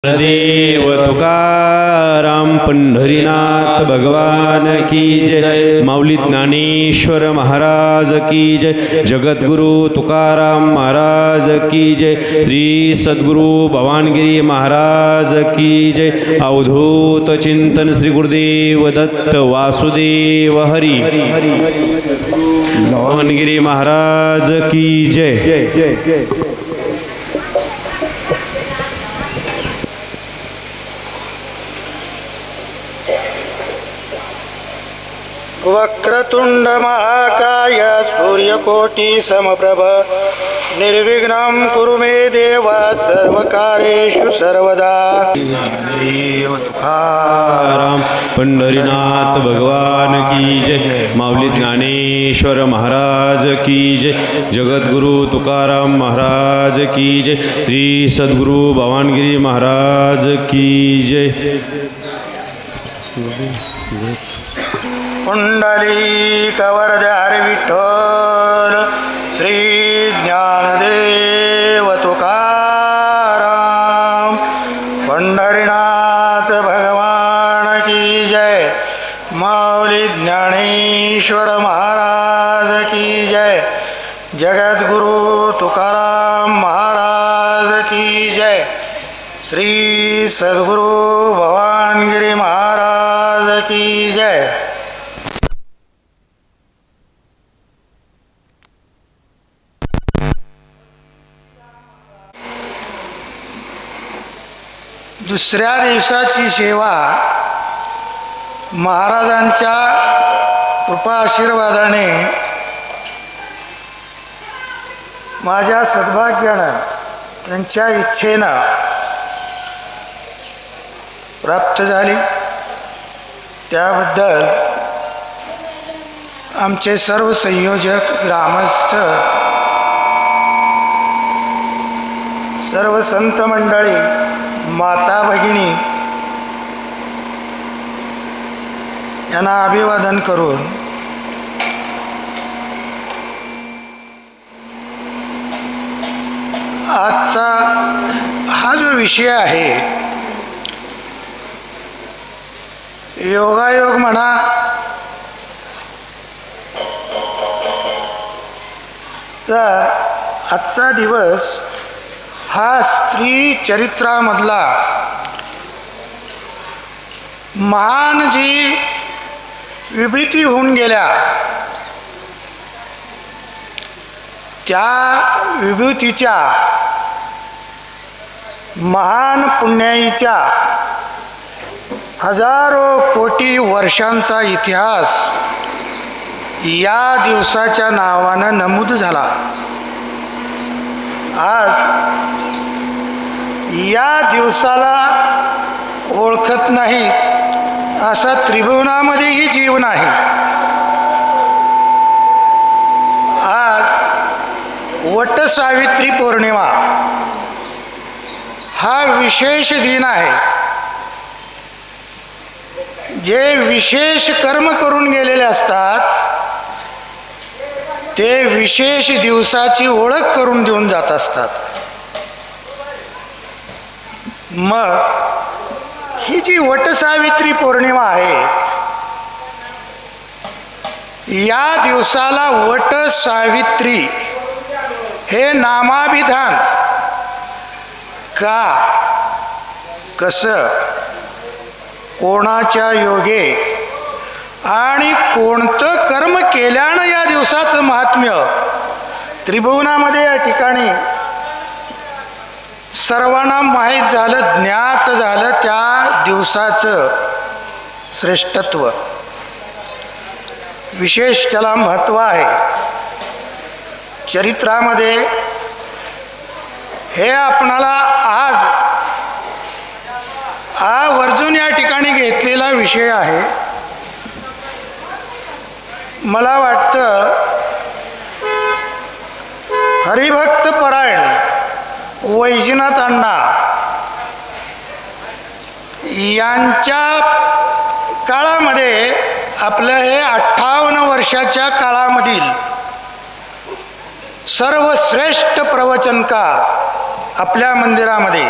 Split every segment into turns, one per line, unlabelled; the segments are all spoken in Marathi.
देव तुकाराम पंढरीनाथ भगवान की जय। माऊली ज्ञानेश्वर महाराज की जय। जगद्गुरु तुकाराम महाराज की जय। श्री सद्गुरु भवानगिरी महाराज की जय। अवधूत चिंतन श्री गुरुदेव दत्त वासुदेव हरी भवानगिरी महाराज की जय।
वक्रतुंड महाकाय सूर्यकोटि समप्रभ निर्विघ्नं कुरु मे देव सर्वकार्येषु सर्वदा। देव तुकाराम
पंढरीनाथ भगवान की जय। माऊली ज्ञानेश्वर महाराज की जय। जगद्गुरु तुकाराम महाराज की जय। श्री सद्गुरु भवानगिरी महाराज की जय।
पुंडलिक वरदे हरि विठ्ठल श्री ज्ञानदेव तुकाराम पंढरीनाथ भगवान की जय। माऊली ज्ञानेश्वर महाराज की जय। जगद्गुरु तुकाराम महाराज की जय। श्री सद्गुरु भवानगिरी महाराज की जय। दुसऱ्या दिवसाची सेवा महाराजांच्या कृपा आशीर्वादाने माझ्या सद्भाग्यानं त्यांच्या इच्छेनं प्राप्त झाली। त्याबद्दल आमचे सर्व संयोजक, ग्रामस्थ, सर्व संत मंडळी, माता भगिनी यांना अभिवादन करून आजचा हा जो विषय आहे, योगायोग म्हणा, तर आजचा दिवस हा स्त्री चरित्रामधला महान जी विभूती होऊन गेल्या, त्या विभूतीच्या महान पुण्याईच्या हजारो कोटी वर्षांचा इतिहास या दिवसाच्या नावानं नमूद झाला। आज या दिवसाला ओळखत नाही असा त्रिभुवनामध्येही जीव नाही। आज वटसावित्री पौर्णिमा हा विशेष दिन आहे। जे विशेष कर्म करून गेलेले असतात ते विशेष दिवसाची ओळख करून देऊन जात असतात। मग ही जी वटसावित्री पौर्णिमा आहे, या दिवसाला वटसावित्री हे नामाभिधान का, कसं, कोणाच्या योगे आणि कोणतं कर्म केल्यानं या दिवसाचं महात्म्य त्रिभुवनामध्ये या ठिकाणी सर्वांना माहीत झालं, ज्ञात झालं। त्या दिवसाचं श्रेष्ठत्व, विशेष त्याला महत्त्व आहे। चरित्रामध्ये हे आपणाला आज आवर्जून या ठिकाणी घेतलेला विषय आहे। मला वाटतं हरिभक्त परायण वैजनाथ अण्णा यांच्या काळामध्ये, आपलं हे 58 वर्षाच्या काळामधील सर्वश्रेष्ठ प्रवचनकार आपल्या मंदिरामध्ये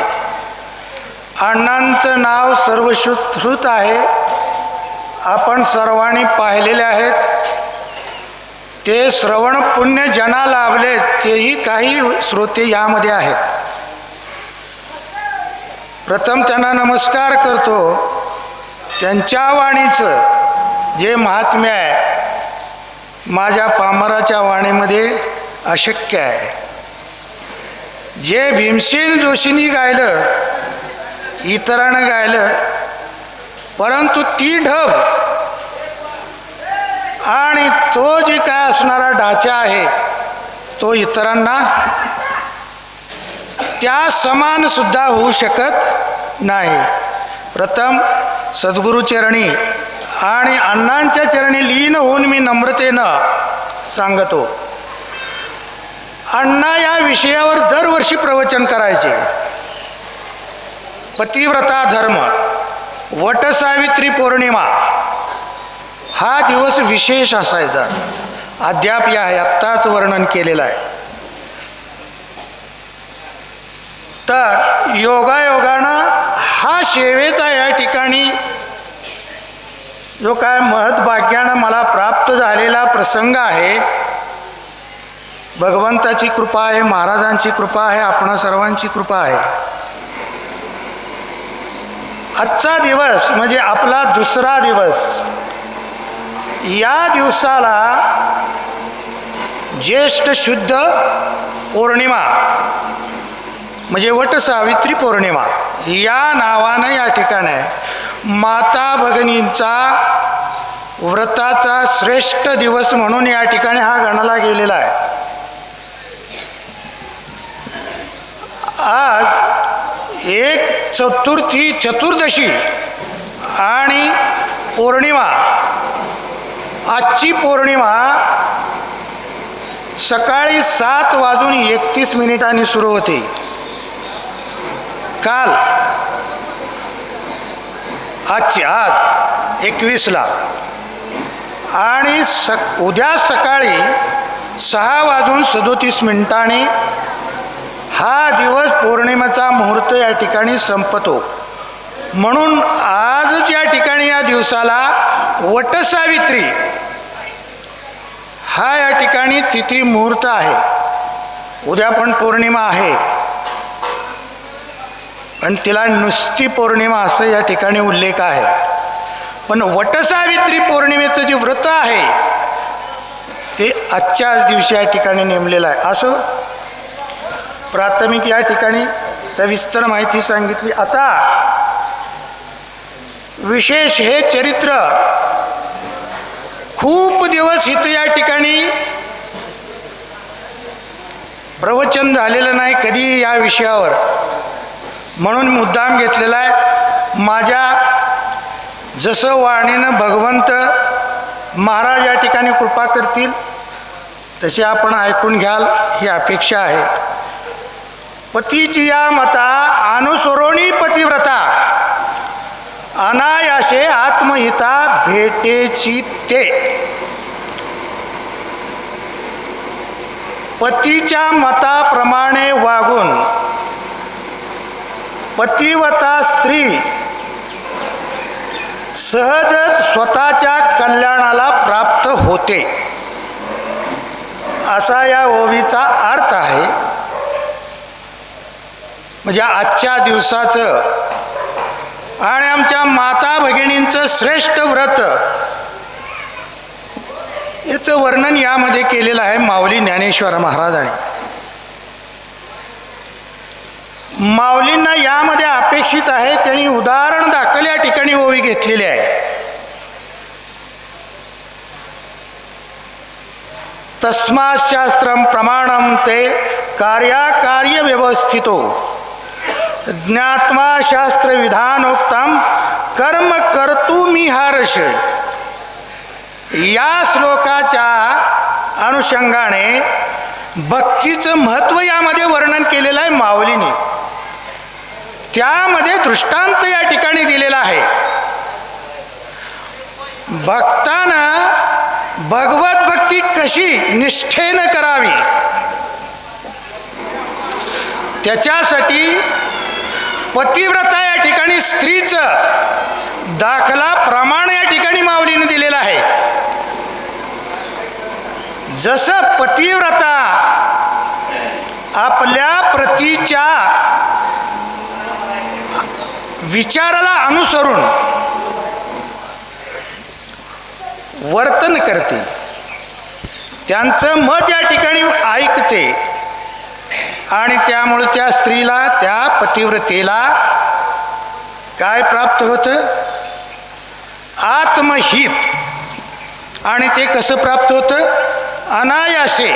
अण्णांचं नाव सर्वश्रुत आहे, आपण सर्वांनी पाहिलेले आहेत. ते श्रवण पुण्य ज्यांना लाभले तेही काही श्रोते यामध्ये आहेत. प्रथम त्यांना नमस्कार करतो. त्यांच्या वाणीचं जे महात्म्य आहे माझ्या पामराच्या वाणीमध्ये अशक्य आहे. जे भीमसेन जोशींनी गायलं इतरांना गायलं, परंतु ती ढब आणि तो जे काय असणारा ढाचा आहे तो इतरांना त्या समान सुद्धा होऊ शकत नाही. प्रथम सद्गुरुचरणी आणि अण्णांच्या चरणी लीन होऊन मी नम्रतेनं सांगतो. अण्णा या विषयावर दरवर्षी प्रवचन करायचे. पतिव्रता धर्म, वटसावित्री पौर्णिमा हा दिवस विशेष असायचा. अद्याप या आत्ताच वर्णन केलेलं आहे. तर योगायोगानं हा सेवेचा या ठिकाणी जो काय महत्भाग्यानं मला प्राप्त झालेला प्रसंग आहे, भगवंताची कृपा आहे, महाराजांची कृपा आहे, आपणा सर्वांची कृपा आहे. आजचा दिवस म्हणजे आपला दुसरा दिवस. या दिवसाला ज्येष्ठ शुद्ध पौर्णिमा म्हणजे वटसावित्री पौर्णिमा या नावानं या ठिकाणी माता भगिनींचा व्रताचा श्रेष्ठ दिवस म्हणून या ठिकाणी हा गणला गेलेला आहे. आज एक चतुर्थी, चतुर्दशी आणि पौर्णिमा. आजची पौर्णिमा सकाळी 7:31 सुरू होते. काल आज 21ला आणि उद्या सकाळी 6:37 हा दिवस पौर्णिमेचा मुहूर्त या ठिकाणी संपतो. म्हणून आजच या ठिकाणी या दिवसाला वटसावित्री हा या ठिकाणी तिथी मुहूर्त आहे. उद्या पण पौर्णिमा आहे, पण तिला नुसती पौर्णिमा असं या ठिकाणी उल्लेख आहे. पण वटसावित्री पौर्णिमेचं जे व्रत आहे ते आजच्याच दिवशी या ठिकाणी नेमलेलं आहे. असं प्राथमिक या ठिकाणी सविस्तर माहिती सांगितली. आता विशेष हे चरित्र खूप दिवस इथं या ठिकाणी प्रवचन झालेलं नाही कधी या विषयावर, म्हणून मुद्दाम घेतलेला आहे. माझ्या जसं वाणीनं भगवंत महाराज या ठिकाणी कृपा करतील तसे आपण ऐकून घ्याल ही अपेक्षा आहे. पतीची या मता अनुसरोणी पतिव्रता, अनायासे आत्महिता भेटेची ते. पतीच्या मताप्रमाणे वागून पतिव्रता स्त्री सहजच स्वतःच्या कल्याणाला प्राप्त होते, असा या ओवीचा अर्थ आहे. म्हणजे आजच्या दिवसाचं आणि आमच्या माता भगिनींचं श्रेष्ठ व्रत याचं वर्णन यामध्ये केलेलं आहे माऊली ज्ञानेश्वर महाराजांनी. माऊलींना यामध्ये अपेक्षित आहे त्यांनी उदाहरण दाखल या ठिकाणी ओवी घेतलेली आहे. तस्मात् शास्त्रम प्रमाणम ते कार्याकार्य व्यवस्थितो ज्ञात्वा शास्त्र विधानोक्तम कर्म कर्तुमिहार्ष. या श्लोकाच्या अनुषंगाने भक्तीचं महत्त्व यामध्ये वर्णन केलेलं आहे माऊलीने. त्यामध्ये दृष्टांत या ठिकाणी दिलेला आहे. भक्तानं भगवत भक्ती कशी निष्ठेनं करावी त्याच्यासाठी पतिव्रता या ठिकाणी स्त्रीचं दाखला प्रमाण या ठिकाणी माऊलीने दिलेलं आहे. जसं पतिव्रता आपल्या पतीच्या विचाराला अनुसरून वर्तन करते, त्यांचं मत या ठिकाणी ऐकते आणि त्यामुळे त्या स्त्रीला, त्या पतिव्रतेला काय प्राप्त होतं? आत्महित. आणि ते कसं प्राप्त होतं? अनायासे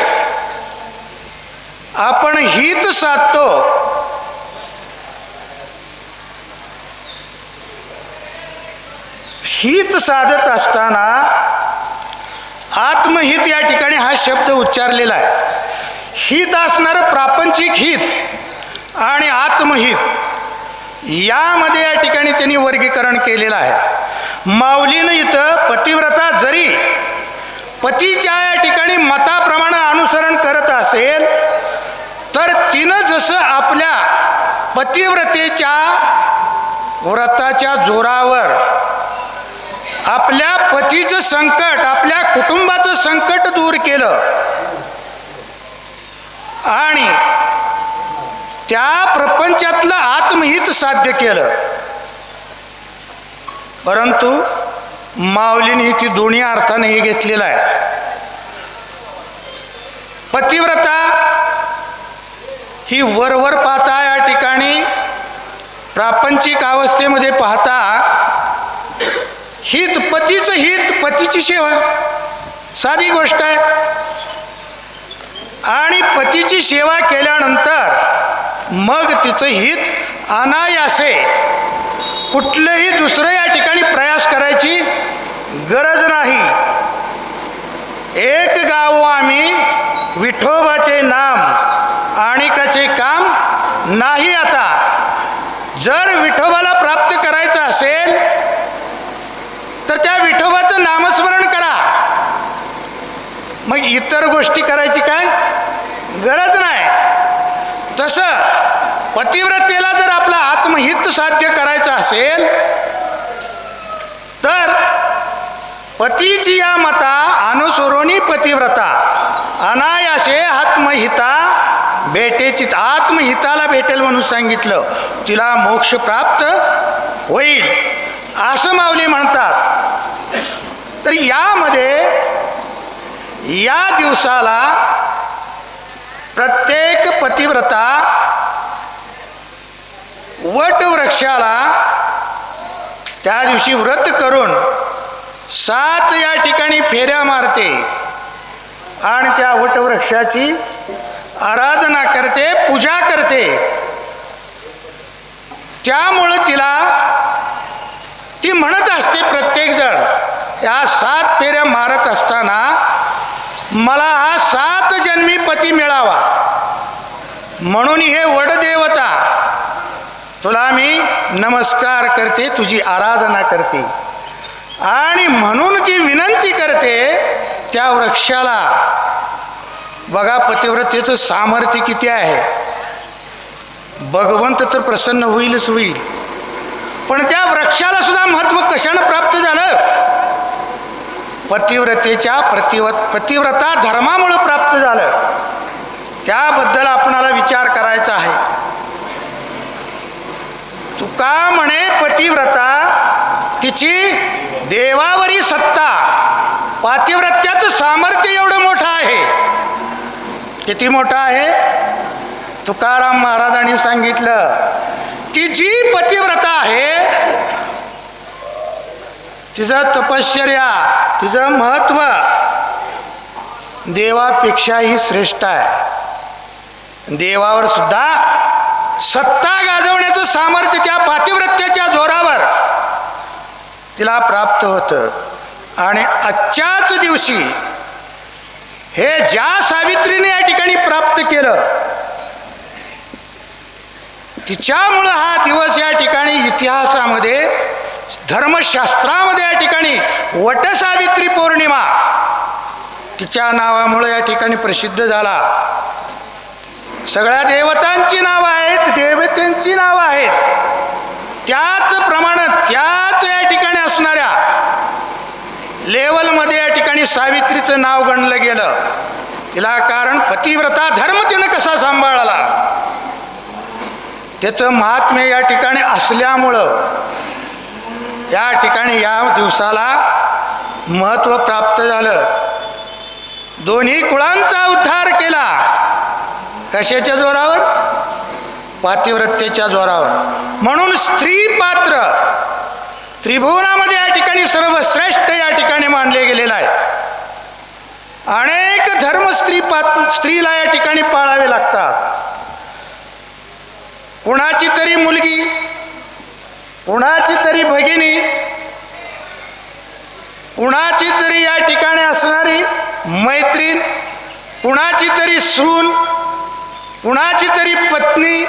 आपण हित साधतो. हित साधत असताना आत्महित या ठिकाणी हा शब्द उच्चारलेला आहे. हित असणारं प्रापंचिक हित आणि आत्महित यामध्ये या ठिकाणी त्यांनी वर्गीकरण केलेलं आहे. माऊलीनं इथं पतिव्रता जरी पतीच्या या ठिकाणी मताप्रमाणे अनुसरण करत असेल तर तिनं जसं आपल्या पतिव्रतेच्या व्रताच्या जोरावर आपल्या पतीचं संकट, आपल्या कुटुंबाचं संकट दूर केलं आणि त्या प्रपंचातलं आत्महित साध्य केलं, परंतु माऊलीने ती दोन्ही अर्थाने हे घेतलेलं आहे. पतिव्रता ही वरवर पाहता या ठिकाणी प्रापंचिक अवस्थेमध्ये पाहता हित, पतीचं हित, पतीची सेवा, साधी गोष्ट आहे. आणि पतीची सेवा केल्यानंतर मग तिचं हित अनायासे, कुठलंही दुसरं या ठिकाणी प्रयास करायची गरज नाही. एक गाव आम्ही विठोबाचे नाम आणिकाचे काम नाही. आता जर विठोबाला प्राप्त करायचं असेल तर त्या विठोबाचं नामस्मरण करा, मग इतर गोष्टी करायची काय गरज नाही. तसं पतिव्रतेला जर आपला आत्महित साध्य करायचं असेल तर पतीची या मता अनुसरोनी पतिव्रता अनायासे आत्महिता भेटेची, आत्महिताला भेटेल म्हणून सांगितलं, तिला मोक्ष प्राप्त होईल असं माऊली म्हणतात. तर यामध्ये या दिवसाला प्रत्येक पतिव्रता वटवृक्षाला त्या दिवशी व्रत करून 7 या ठिकाणी फेऱ्या मारते आणि त्या वटवृक्षाची आराधना करते, पूजा करते. त्यामुळं तिला ती म्हणत असते प्रत्येकजण, या 7 फेऱ्या मारत असताना मला हा 7 जन्मी पती मिळावा म्हणून हे वडदेवता तुला मी नमस्कार करते, तुझी आराधना करते. आणि म्हणून ती विनंती करते त्या वृक्षाला. बघा पतिव्रतेचं सामर्थ्य किती आहे. भगवंत तर प्रसन्न होईलच होईल, पण त्या वृक्षाला सुद्धा महत्त्व कशानं प्राप्त झालं? पतिव्रतेच्या पतिव्रता धर्मामुळे प्राप्त झालं. त्याबद्दल आपणाला विचार करायचा आहे. तुका म्हणे पतिव्रता तिची देवावरी सत्ता. पातिव्रत्याचं सामर्थ्य एवढं मोठं आहे. किती मोठं आहे? तुकाराम महाराजांनी सांगितलं की जी पतिव्रता आहे तिचं तपश्चर्या, तिचं महत्त्व देवापेक्षाही श्रेष्ठ आहे. देवावर सुद्धा सत्ता गाजवण्याचं सामर्थ्य त्या पातिव्रत्याच्या जोरावर तिला प्राप्त होतं. आणि आजच्याच दिवशी हे ज्या सावित्रीने या ठिकाणी प्राप्त केलं तिच्यामुळं हा दिवस या ठिकाणी इतिहासामध्ये, धर्मशास्त्रामध्ये या ठिकाणी वटसावित्री पौर्णिमा तिच्या नावामुळे या ठिकाणी प्रसिद्ध झाला. सगळ्या देवतांची नावं आहेत, देवतांची नावं आहेत, त्याचप्रमाणे त्याच या ठिकाणी असणाऱ्या लेवलमध्ये या ठिकाणी सावित्रीचं नाव गणलं गेलं. तिला कारण पतिव्रता धर्म तिनं कसा सांभाळला त्याचं महात्म्य या ठिकाणी असल्यामुळं या ठिकाणी या दिवसाला महत्त्व प्राप्त झालं. दोन्ही कुळांचा उद्धार केला. कशाच्या जोरावर? पातिव्रत्येच्या जोरावर. म्हणून स्त्री पात्र त्रिभुवनामध्ये या ठिकाणी सर्वश्रेष्ठ या ठिकाणी मानले गेलेलं आहे. अनेक धर्म स्त्रीला या ठिकाणी पाळावे लागतात. कुणाची तरी मुलगी, कुणाची तरी भगिनी, कुणाची तरी या ठिकाणी असणारी मैत्रीण, कुणाची तरी सून, कुणाची तरी पत्नी,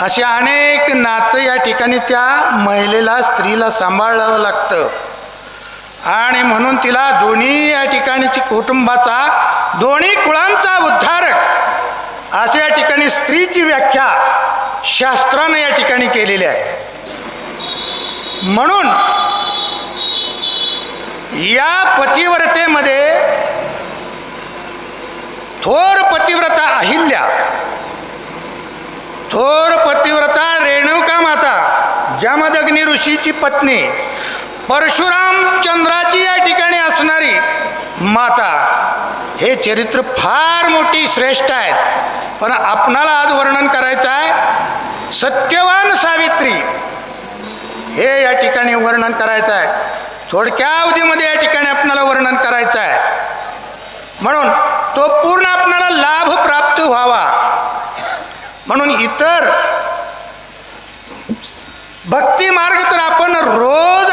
असे अनेक नातं या ठिकाणी त्या महिलेला स्त्रीला सांभाळावं लागतं. आणि म्हणून तिला दोन्ही या ठिकाणीची कुटुंबाचा, दोन्ही कुळांचा उद्धारक असे या ठिकाणी स्त्रीची व्याख्या शास्त्रानं या ठिकाणी केलेली आहे. म्हणून या पतिव्रतेमध्ये थोर पतिव्रता अहिल्या, थोर पतिव्रता रेणुका माता, जमदग्नी ऋषीची पत्नी, परशुरामचंद्राची या ठिकाणी असणारी माता, हे चरित्र फार मोठी श्रेष्ठ आहेत. पण आपणाला आज वर्णन करायचं आहे सत्यवान सावित्री, हे या ठिकाणी वर्णन करायचं आहे. थोडक्या अवधीमध्ये या ठिकाणी आपणाला वर्णन करायचं आहे. म्हणून तो पूर्ण आपणाला लाभ प्राप्त व्हावा म्हणून इतर भक्ती मार्ग तर आपण रोज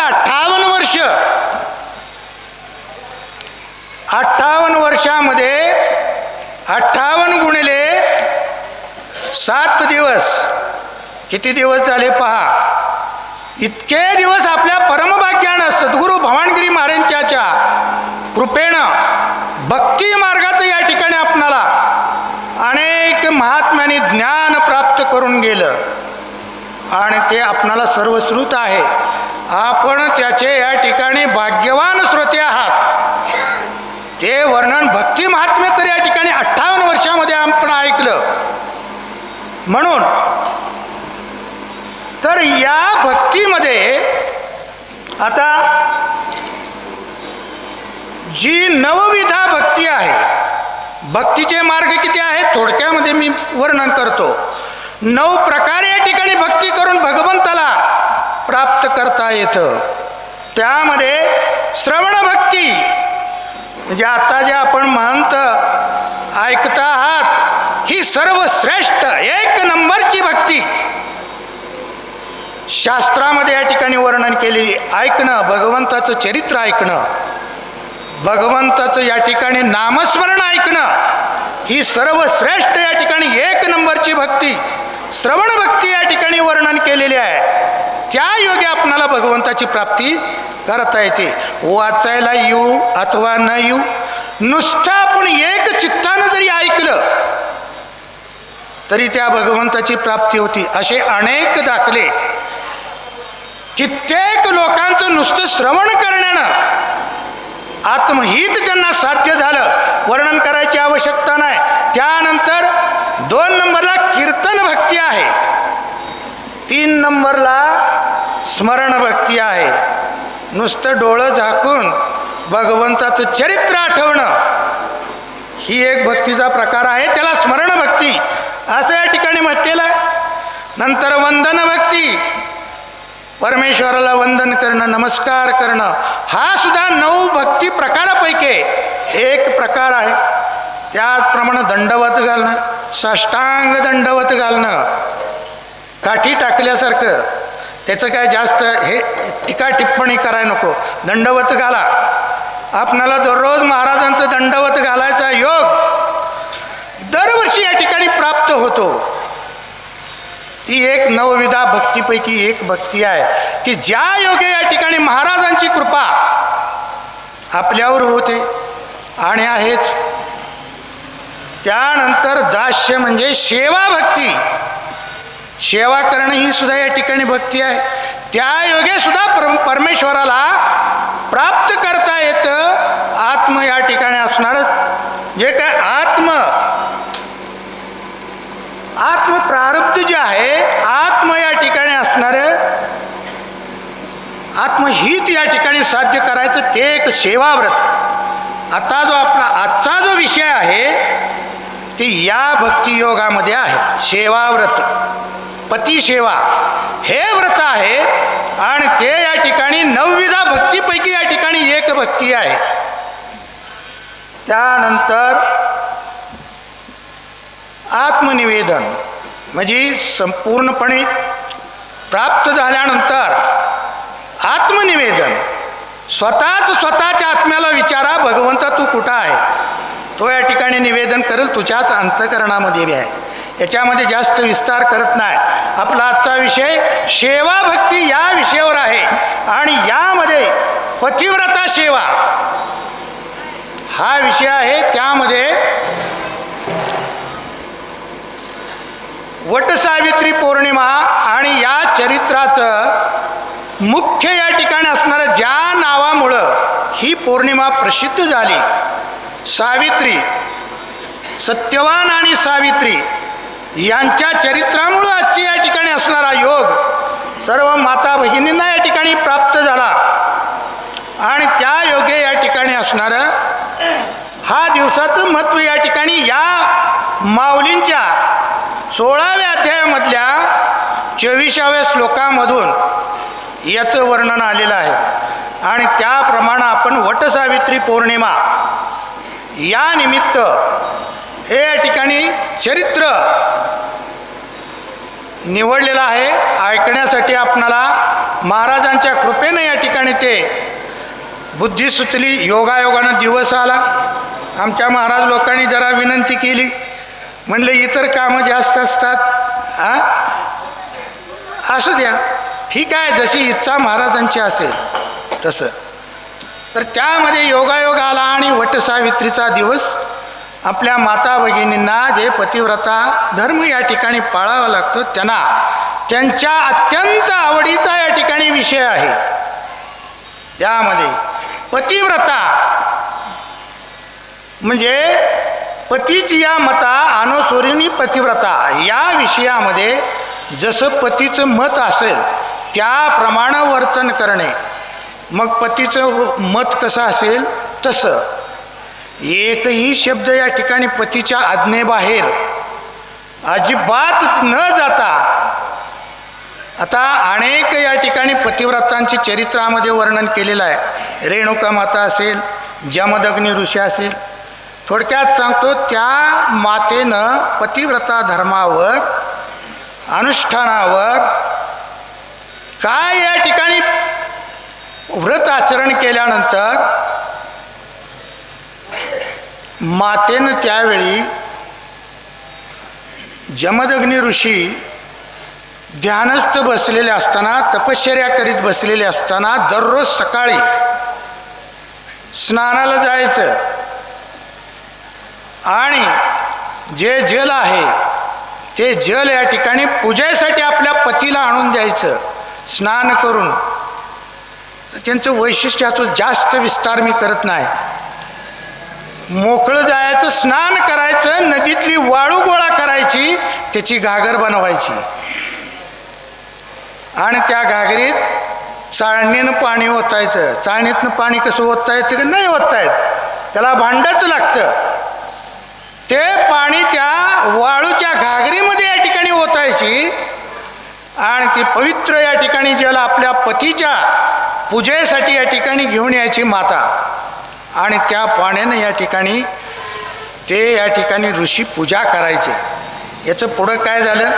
58 वर्षामध्ये 58 गुणिले 7 दिवस, किती दिवस झाले पहा. इतके दिवस आपल्या परमभाग्यानं सद्गुरू भवानगिरी महाराजांच्या कृपेनं भक्ती मार्गाचं या ठिकाणी आपणाला अनेक महात्म्यांनी ज्ञान प्राप्त करून गेलं आणि ते आपणाला सर्वश्रुत आहे. आपण त्याचे या ठिकाणी भाग्यवान श्रोते आहात. ते वर्णन भक्ती महात्म्य तर या ठिकाणी 58 वर्षामध्ये आपण ऐकलं. म्हणून तर या भक्तीमध्ये आता जी नवविधा भक्ती आहे, भक्तीचे मार्ग किती आहेत थोडक्यामध्ये मी वर्णन करतो. 9 प्रकारे या ठिकाणी भक्ती करून भगवंताला प्राप्त करता येतं. त्यामध्ये श्रवण भक्ती म्हणजे आता जे आपण महंत ऐकता आहात, ही सर्वश्रेष्ठ 1 नंबरची भक्ती शास्त्रामध्ये या ठिकाणी वर्णन केलेली. ऐकणं, भगवंताचं चरित्र ऐकणं, भगवंताचं या ठिकाणी नामस्मरण ऐकणं, ही सर्वश्रेष्ठ या ठिकाणी 1 नंबरची भक्ती श्रवण भक्ती या ठिकाणी वर्णन केलेली आहे. त्या योगे आपणाला भगवंताची प्राप्ती करता येते. वाचायला येऊ अथवा न येऊ, नुसतं आपण एक चित्तानं जरी ऐकलं तरी त्या भगवंताची प्राप्ती होती. असे अनेक दाखले कित्येक लोकांचं नुसतं श्रवण करण्यानं आत्महित त्यांना साध्य झालं. वर्णन करायची आवश्यकता नाही. त्यानंतर 2 नंबरला कीर्तन भक्ती आहे, 3 नंबरला स्मरण भक्ती आहे. नुसतं डोळं झाकून भगवंताचं चरित्र आठवणं ही एक भक्तीचा प्रकार आहे, त्याला स्मरण भक्ती असं या ठिकाणी म्हटलेलं आहे. नंतर वंदन भक्ती, परमेश्वराला वंदन करणं, नमस्कार करणं, हा सुद्धा 9 भक्ती प्रकारापैकी एक प्रकार आहे. त्याचप्रमाणे दंडवत घालणं, साष्टांग दंडवत घालणं, काठी टाकल्यासारखं, त्याचं काय जास्त हे टीका टिप्पणी करायला नको. दंडवत घाला. आपणाला दररोज महाराजांचं दंडवत घालायचा योग दरवर्षी या ठिकाणी प्राप्त होतो. ती एक नवविधा भक्तीपैकी एक भक्ती आहे की ज्या योगे या ठिकाणी महाराजांची कृपा आपल्यावर होते आणि आहेच. त्यानंतर दास्य म्हणजे सेवा भक्ती. सेवा करणं ही सुद्धा या ठिकाणी भक्ती आहे. त्या योगे सुद्धा परमेश्वराला प्राप्त करता येतं. आत्म या ठिकाणी असणारच. जे काय आत्म प्रारब्ध जे आहे, आत्म या ठिकाणी असणारं आत्महित या ठिकाणी साध्य करायचं, ते एक सेवाव्रत. आता जो आपला आजचा जो विषय आहे ते या भक्तियोगामध्ये आहे. सेवाव्रत, पतिसेवा हे व्रत आहे. आणि ते या ठिकाणी 9 भक्तीपैकी या ठिकाणी एक भक्ती आहे. त्यानंतर आत्मनिवेदन म्हणजे संपूर्णपणे प्राप्त झाल्यानंतर आत्मनिवेदन, स्वतःच्या आत्म्याला विचारा, भगवंता तू कुठं आहे. तो या ठिकाणी निवेदन करेल, तुझ्याच अंतःकरणामध्ये बी आहे. याच्यामध्ये जास्त विस्तार करत नाही. आपला आजचा विषय सेवा भक्ती या विषयावर आहे. आणि यामध्ये पतिव्रता सेवा हा विषय आहे. त्यामध्ये वटसावित्री पौर्णिमा आणि या चरित्राचं मुख्य या ठिकाणी असणारं ज्या नावामुळं ही पौर्णिमा प्रसिद्ध झाली, सावित्री, सत्यवान आणि सावित्री यांच्या चरित्रामुळं आजची या ठिकाणी असणारा योग सर्व माता भगिनींना या ठिकाणी प्राप्त झाला. आणि त्या योगे या ठिकाणी असणारं हा दिवसाचं महत्त्व या ठिकाणी या माऊलींच्या 16व्या अध्यायामधल्या 24व्या श्लोकामधून याचं वर्णन आलेलं आहे. आणि त्याप्रमाणे आपण वटसावित्री पौर्णिमा या निमित्त हे या ठिकाणी चरित्र निवडलेलं आहे. ऐकण्यासाठी आपणाला महाराजांच्या कृपेनं या ठिकाणी ते बुद्धी सुचली. योगायोगानं दिवस आला. आमच्या महाराज लोकांनी जरा विनंती केली, म्हणले इतर कामं जास्त असतात, असू द्या, ठीक आहे, जशी इच्छा महाराजांची असेल तसं. तर त्यामध्ये योगायोग आला आणि वटसावित्रीचा दिवस आपल्या माता भगिनींना जे पतिव्रता धर्म या ठिकाणी पाळावं लागतं त्यांना त्यांच्या अत्यंत आवडीचा या ठिकाणी विषय आहे. त्यामध्ये पतिव्रता म्हणजे पतीची या मता अनुसोरिणी पतिव्रता या विषयामध्ये जसं पतीचं मत असेल त्याप्रमाणे वर्तन करणे. मग पतीचं मत कसं असेल तसं एकही शब्द या ठिकाणी पतीच्या आज्ञेबाहेर अजिबात न जाता. आता अनेक या ठिकाणी पतिव्रतांची चरित्रामध्ये वर्णन केलेलं आहे. रेणुका माता असेल, जमदग्नी ऋषी असेल. थोडक्यात सांगतो, त्या मातेनं पतिव्रता धर्मावर, अनुष्ठानावर काय या ठिकाणी व्रत आचरण केल्यानंतर मातेनं त्यावेळी जमदग्नी ऋषी ध्यानस्थ बसलेले असताना, तपश्चर्या करीत बसलेले असताना दररोज सकाळी स्नानाला जायचं आणि जे जल आहे ते जल या ठिकाणी पूजेसाठी आपल्या पतीला आणून द्यायचं स्नान करून. त्यांचं वैशिष्ट्याचं जास्त विस्तार मी करत नाही. मोकळं जायचं, स्नान करायचं, नदीतली वाळू गोळा करायची, त्याची घागर बनवायची आणि त्या घागरीत चाळणीनं पाणी ओतायचं. चाळणीतनं पाणी कसं ओतता येतं की नाही ओतता येत, त्याला भांडंच लागतं. ते पाणी त्या वाळूच्या घागरीमध्ये या ठिकाणी ओतायची आणि ती पवित्र या ठिकाणी ज्याला आपल्या पतीच्या पूजेसाठी या ठिकाणी घेऊन यायची माता. आणि त्या पाण्यानं या ठिकाणी ते या ठिकाणी ऋषी पूजा करायचे. याचं पुढं काय झालं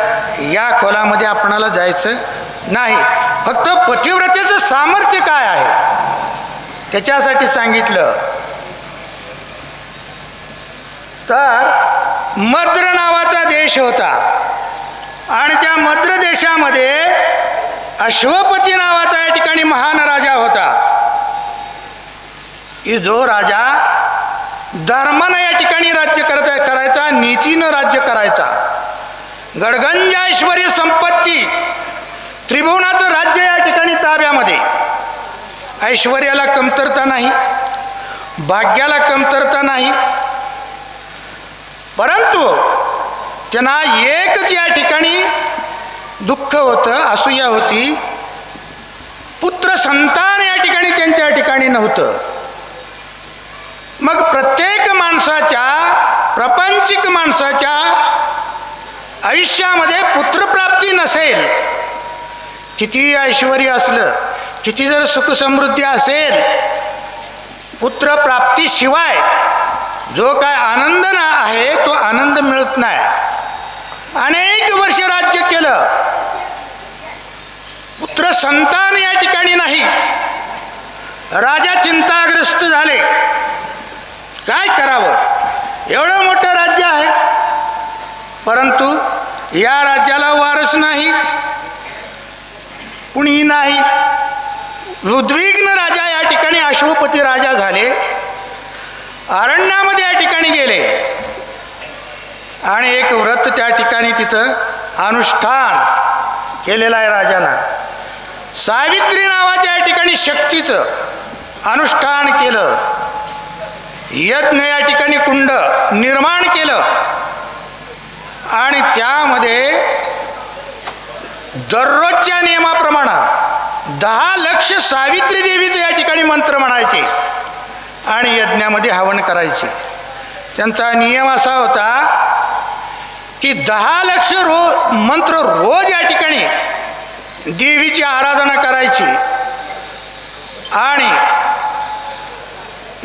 या खोलामध्ये आपणाला जायचं नाही. फक्त पतिव्रतेचं सामर्थ्य काय आहे त्याच्यासाठी सांगितलं. तर मद्र नावाचा देश होता आणि त्या मद्र देशामध्ये अश्वपती नावाचा या ठिकाणी महान राजा होता. की जो राजा धर्मानं या ठिकाणी राज्य करायचा, नीतीनं राज्य करायचा. गडगंज ऐश्वर्य संपत्ती, त्रिभुवनाचं राज्य या ठिकाणी ताब्यामध्ये. ऐश्वर्याला कमतरता नाही, भाग्याला कमतरता नाही, परंतु त्यांना एकच या ठिकाणी दुःख होतं, असूया होती. पुत्र संतान या ठिकाणी त्यांच्या ठिकाणी नव्हतं. मग प्रत्येक माणसाच्या, प्रापंचिक माणसाच्या आयुष्यामध्ये पुत्रप्राप्ती नसेल, किती ऐश्वर्य असलं, किती जर सुखसमृद्धी असेल, पुत्रप्राप्तीशिवाय जो काय आनंद ना आहे तो आनंद मिळत नाही. अनेक वर्ष राज्य केलं, पुत्र संतान या ठिकाणी नाही. राजा चिंताग्रस्त झाले, काय करावं, एवढं मोठं राज्य आहे, परंतु या राज्याला वारस नाही, कुणी नाही. उद्विग्न राजा या ठिकाणी अश्वपती राजा झाले, अरण्यामध्ये या ठिकाणी गेले आणि एक व्रत त्या ठिकाणी तिथं अनुष्ठान केलेलं आहे राजानं. सावित्री नावाच्या या ठिकाणी शक्तीचं अनुष्ठान केलं, यज्ञ या ठिकाणी कुंड निर्माण केलं आणि त्यामध्ये दररोजच्या नियमाप्रमाणे 10 लक्ष सावित्री देवीचे या ठिकाणी मंत्र म्हणायचे आणि यज्ञामध्ये हवन करायचे. त्यांचा नियम असा होता की 10 लक्ष मंत्र रोज या ठिकाणी देवीची आराधना करायची आणि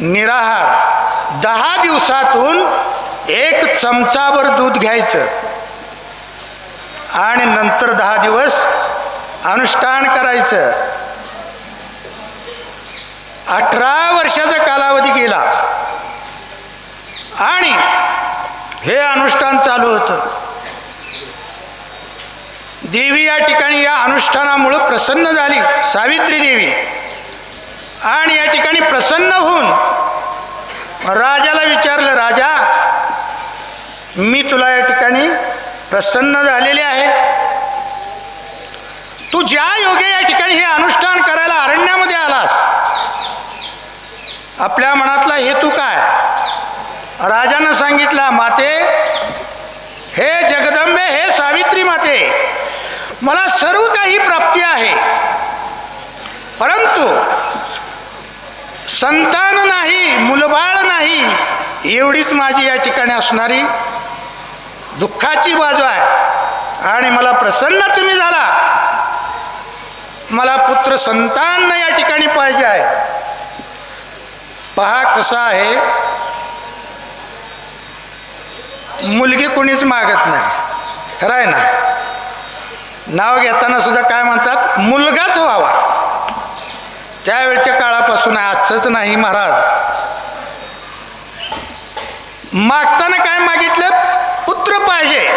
निराहार 10 दिवसातून 1 चमचाभर दूध घ्यायचं आणि नंतर 10 दिवस अनुष्ठान करायचं. 18 वर्षाचा कालावधी गेला आणि हे अनुष्ठान चालू होतं. देवी या ठिकाणी या अनुष्ठानामुळे प्रसन्न झाली, सावित्री देवी, आणि या ठिकाणी प्रसन्न होऊन राजाला विचारलं, राजा मी तुला या ठिकाणी प्रसन्न झालेले आहे, तू ज्या योगे या ठिकाणी हे अनुष्ठान करायला अरण्यामध्ये आलास, आपल्या मनातला हेतू काय? राजानं सांगितला, माते, हे जगदंबे, हे सावित्री माते, मला सर्व काही प्राप्ती आहे, परंतु संतान नाही, मुलबाळ नाही, एवढीच माझी या ठिकाणी असणारी दुःखाची बाजू आहे आणि मला प्रसन्न तुम्ही झाला, मला पुत्र संतान या ठिकाणी पाहिजे आहे. पहा कसं आहे, मुलगी कोणीच मागत नाही, खरं आहे ना. नाव घेताना सुद्धा काय म्हणतात, मुलगाच व्हावा. त्यावेळच्या काळापासून आजच नाही महाराज. मागताना काय मागितलं, पुत्र पाहिजे,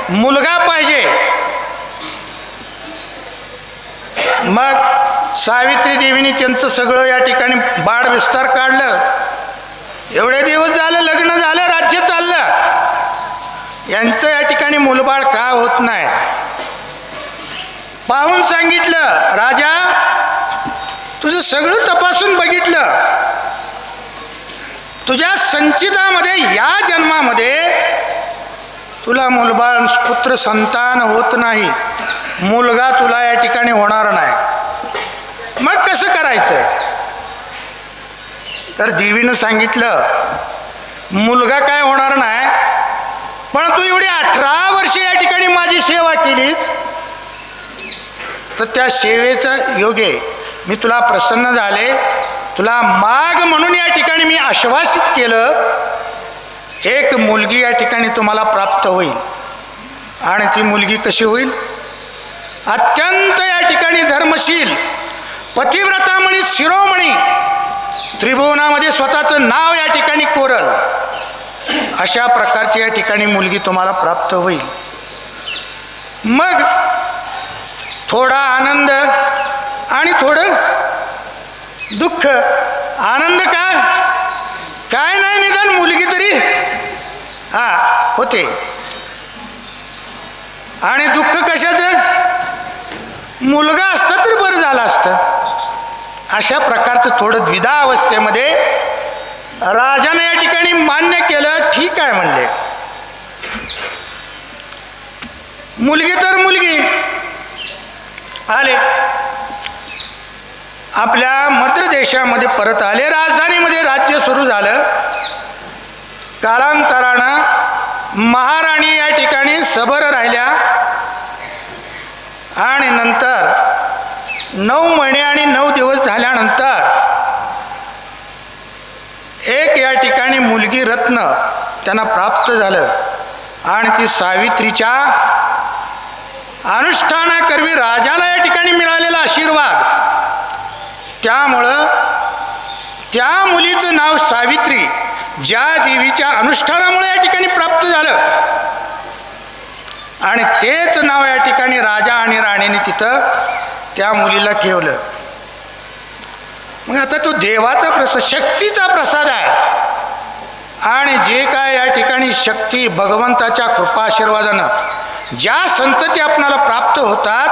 मुलगा पाहिजे. मग सावित्री देवीने त्यांचं सगळं या ठिकाणी बाळ विस्तार काढलं. एवढे दिवस झालं, लग्न झालं, राज्य चाललं, यांचं या ठिकाणी मुलबाळ का होत नाही. पाहून सांगितलं, राजा तुझं सगळं तपासून बघितलं, तुझ्या संचितामध्ये या जन्मामध्ये तुला मुलबाळ, पुत्र संतान होत नाही, मुलगा तुला या ठिकाणी होणार नाही. मग कसं करायचं? तर देवीनं सांगितलं, मुलगा काय होणार नाही, पण तू एवढी 18 वर्ष या ठिकाणी माझी सेवा केलीच, तर त्या सेवेचा योगे मी तुला प्रसन्न झाले, तुला माग म्हणून या ठिकाणी मी आश्वासित केलं, एक मुलगी या ठिकाणी तुम्हाला प्राप्त होईल. आणि ती मुलगी कशी होईल? अत्यंत या ठिकाणी धर्मशील, पतिव्रतामणी, शिरोमणी, त्रिभुवनामध्ये स्वतःचं नाव या ठिकाणी कोरल, अशा प्रकारची या ठिकाणी मुलगी तुम्हाला प्राप्त होईल. मग थोडा आनंद आणि थोडं दुःख. आनंद काय नाही, निदान मुलगी तरी होते. आणि दुःख कशाचं? मुलगा असता तर बरं झालं असतं. अशा प्रकारचं थोडं द्विधा अवस्थेमध्ये राजाने या ठिकाणी मान्य केलं. ठीक आहे म्हणले. मुलगी तर मुलगी. आले आपल्या मद्र देशामध्ये परत आले. राजधानीमध्ये राज्य सुरू झालं. कालांतरानं महाराणी या ठिकाणी सबर राहिल्या आणि नंतर 9 महिने आणि 9 दिवस झाल्यानंतर एक या ठिकाणी मुलगी रत्न त्यांना प्राप्त झालं आणि ती सावित्रीच्या अनुष्ठानाकरवी राजाला या ठिकाणी मिळालेला आशीर्वाद, त्यामुळं त्या मुलीचं नाव सावित्री ज्या देवीच्या अनुष्ठानामुळे या ठिकाणी प्राप्त झालं आणि तेच नाव या ठिकाणी राजा आणि राणीने तिथं त्या मुलीला ठेवलं. मग आता तो देवाचा प्रसाद, शक्तीचा प्रसाद आहे आणि जे काय या ठिकाणी शक्ती भगवंताच्या कृपा आशीर्वादानं ज्या संतती आपणाला प्राप्त होतात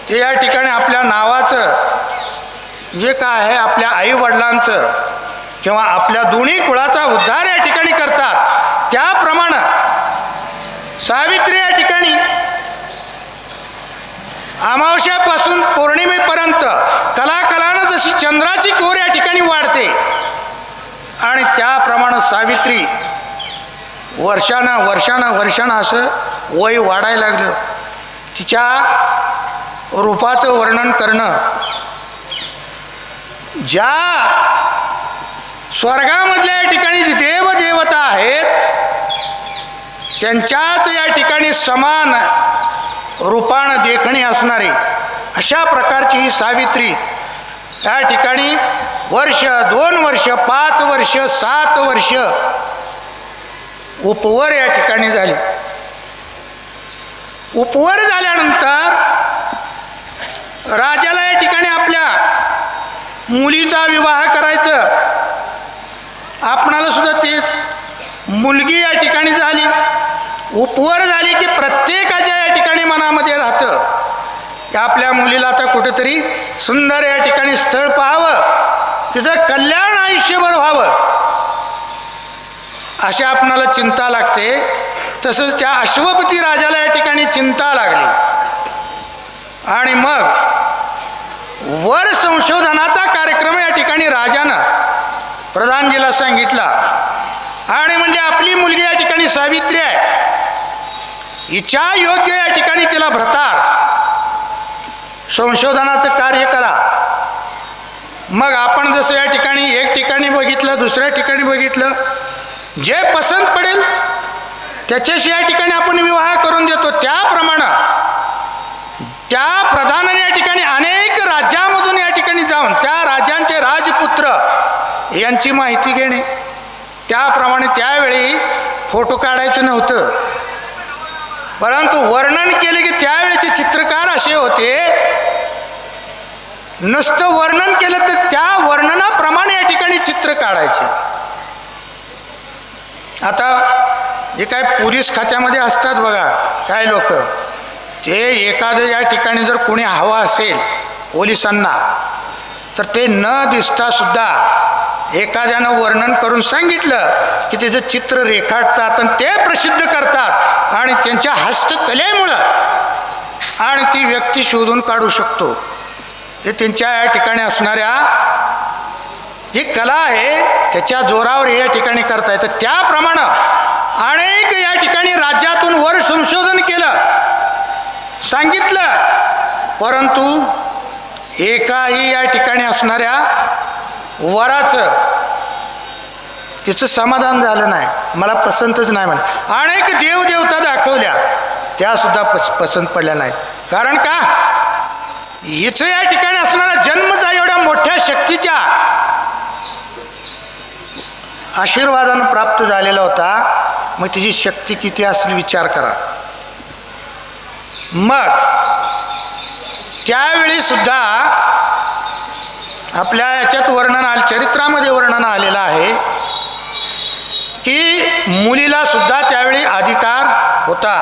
ते या ठिकाणी आपल्या नावाचं जे काय आहे आपल्या आईवडिलांचं किंवा आपल्या दोन्ही कुळाचा उद्धार या ठिकाणी करतात. त्याप्रमाणे सावित्री या ठिकाणी अमावस्यापासून पौर्णिमेपर्यंत कलाकलानं जशी चंद्राची कोर या ठिकाणी वाढते आणि त्याप्रमाणे सावित्री वर्षानं असं वय वाढायला लागलं. तिच्या रूपाचं वर्णन करणं, ज्या स्वर्गामधल्या या ठिकाणी देवदेवता आहेत त्यांच्याच या ठिकाणी समान रूपानं देखणी असणारी अशा प्रकारची ही सावित्री या ठिकाणी वर्ष, 2 वर्ष, 5 वर्ष, 7 वर्ष उपवर या ठिकाणी झाली. उपवर झाल्यानंतर राजाला या ठिकाणी आपल्या मुलीचा विवाह करायचं. आपणाला सुद्धा तेच मुलगी या ठिकाणी झाली, उपवर झाली की प्रत्येकाच्या या ठिकाणी मनामध्ये राहतं की आपल्या मुलीला आता कुठेतरी सुंदर या ठिकाणी स्थळ पाहावं, तिचं कल्याण आयुष्यभर व्हावं अशी आपणाला चिंता लागते. तसंच त्या अश्वपती राजाला या ठिकाणी चिंता लागली आणि मग वर संशोधनाचा कार्यक्रम या ठिकाणी राजानं प्रधानजीला सांगितला आणि म्हणजे आपली मुलगी या ठिकाणी सावित्री आहे, हिच्या योग्य या ठिकाणी तिला भ्रतार संशोधनाचं कार्य करा. मग आपण जसं या ठिकाणी एक ठिकाणी बघितलं, दुसऱ्या ठिकाणी बघितलं, जे पसंत पडेल त्याच्याशी या ठिकाणी आपण विवाह करून देतो. त्याप्रमाणे त्या प्रधानाने या ठिकाणी अनेक राज्यामधून या ठिकाणी जाऊन त्या राज्यांचे राजपुत्र यांची माहिती घेणे. त्याप्रमाणे त्यावेळी फोटो काढायचं नव्हतं, परंतु वर्णन केले की त्यावेळेचे चित्रकार असे होते, नुसतं वर्णन केलं तर त्या वर्णनाप्रमाणे या ठिकाणी चित्र काढायचे. आता जे काय पोलीस खात्यामध्ये असतात बघा काय लोक, ते एखादं या ठिकाणी जर कोणी हवा असेल पोलिसांना तर ते न दिसता सुद्धा एखाद्यानं वर्णन करून सांगितलं की त्याचं चित्र रेखाटतात आणि ते प्रसिद्ध करतात आणि त्यांच्या हस्तकलेमुळं आणि ती व्यक्ती शोधून काढू शकतो. ते त्यांच्या या ठिकाणी असणाऱ्या जी कला आहे त्याच्या जोरावर या ठिकाणी करता येतं. त्याप्रमाणे अनेक या ठिकाणी राज्यातून वर संशोधन केलं, सांगितलं, परंतु एकाही या ठिकाणी असणाऱ्या वराचं तिचं समाधान झालं नाही, मला पसंतच नाही म्हणून. अनेक देवदेवता दाखवल्या, त्यासुद्धा पसंत पडल्या नाहीत. कारण का? हिचं या ठिकाणी असणारा जन्मचा एवढ्या मोठ्या शक्तीच्या आशीर्वादानं प्राप्त झालेला होता. मग तिची शक्ती किती असली विचार करा. मग त्यावेळी सुद्धा आपल्या याच्यात वर्णन आलं, चरित्रामध्ये वर्णन आलेलं आहे की मुलीला सुद्धा त्यावेळी अधिकार होता.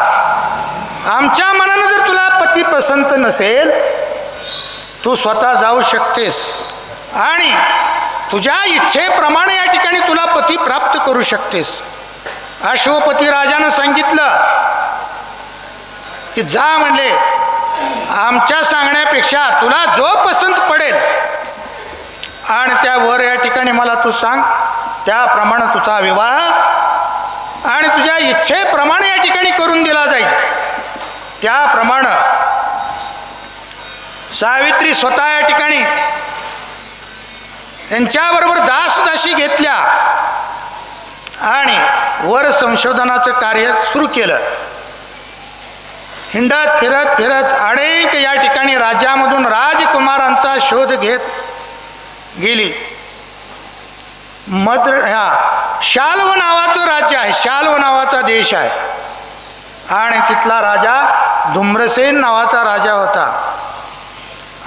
आमच्या मनानं जर तुला पती पसंत नसेल, तू स्वतः जाऊ शकतेस आणि तुझ्या इच्छेप्रमाणे या ठिकाणी तुला पती प्राप्त करू शकतेस. अश्वपती राजानं सांगितलं की जा म्हणले, आमच्या सांगण्यापेक्षा तुला जो पसंत पडेल आणि त्यावर या ठिकाणी मला तू सांग, त्याप्रमाणे तुझा विवाह आणि तुझ्या इच्छेप्रमाणे या ठिकाणी करून दिला जाईल. त्याप्रमाणे सावित्री स्वतः या ठिकाणी यांच्याबरोबर दासदासी घेतल्या आणि वर संशोधनाचं कार्य सुरू केलं. हिंडत फिरत फिरत अनेक या ठिकाणी राज्यामधून राजकुमारांचा शोध घेत गेली. शाल्व नावाचं राज्य आहे, शाल्व नावाचा देश आहे आणि तिथला राजा धूम्रसेन नावाचा राजा होता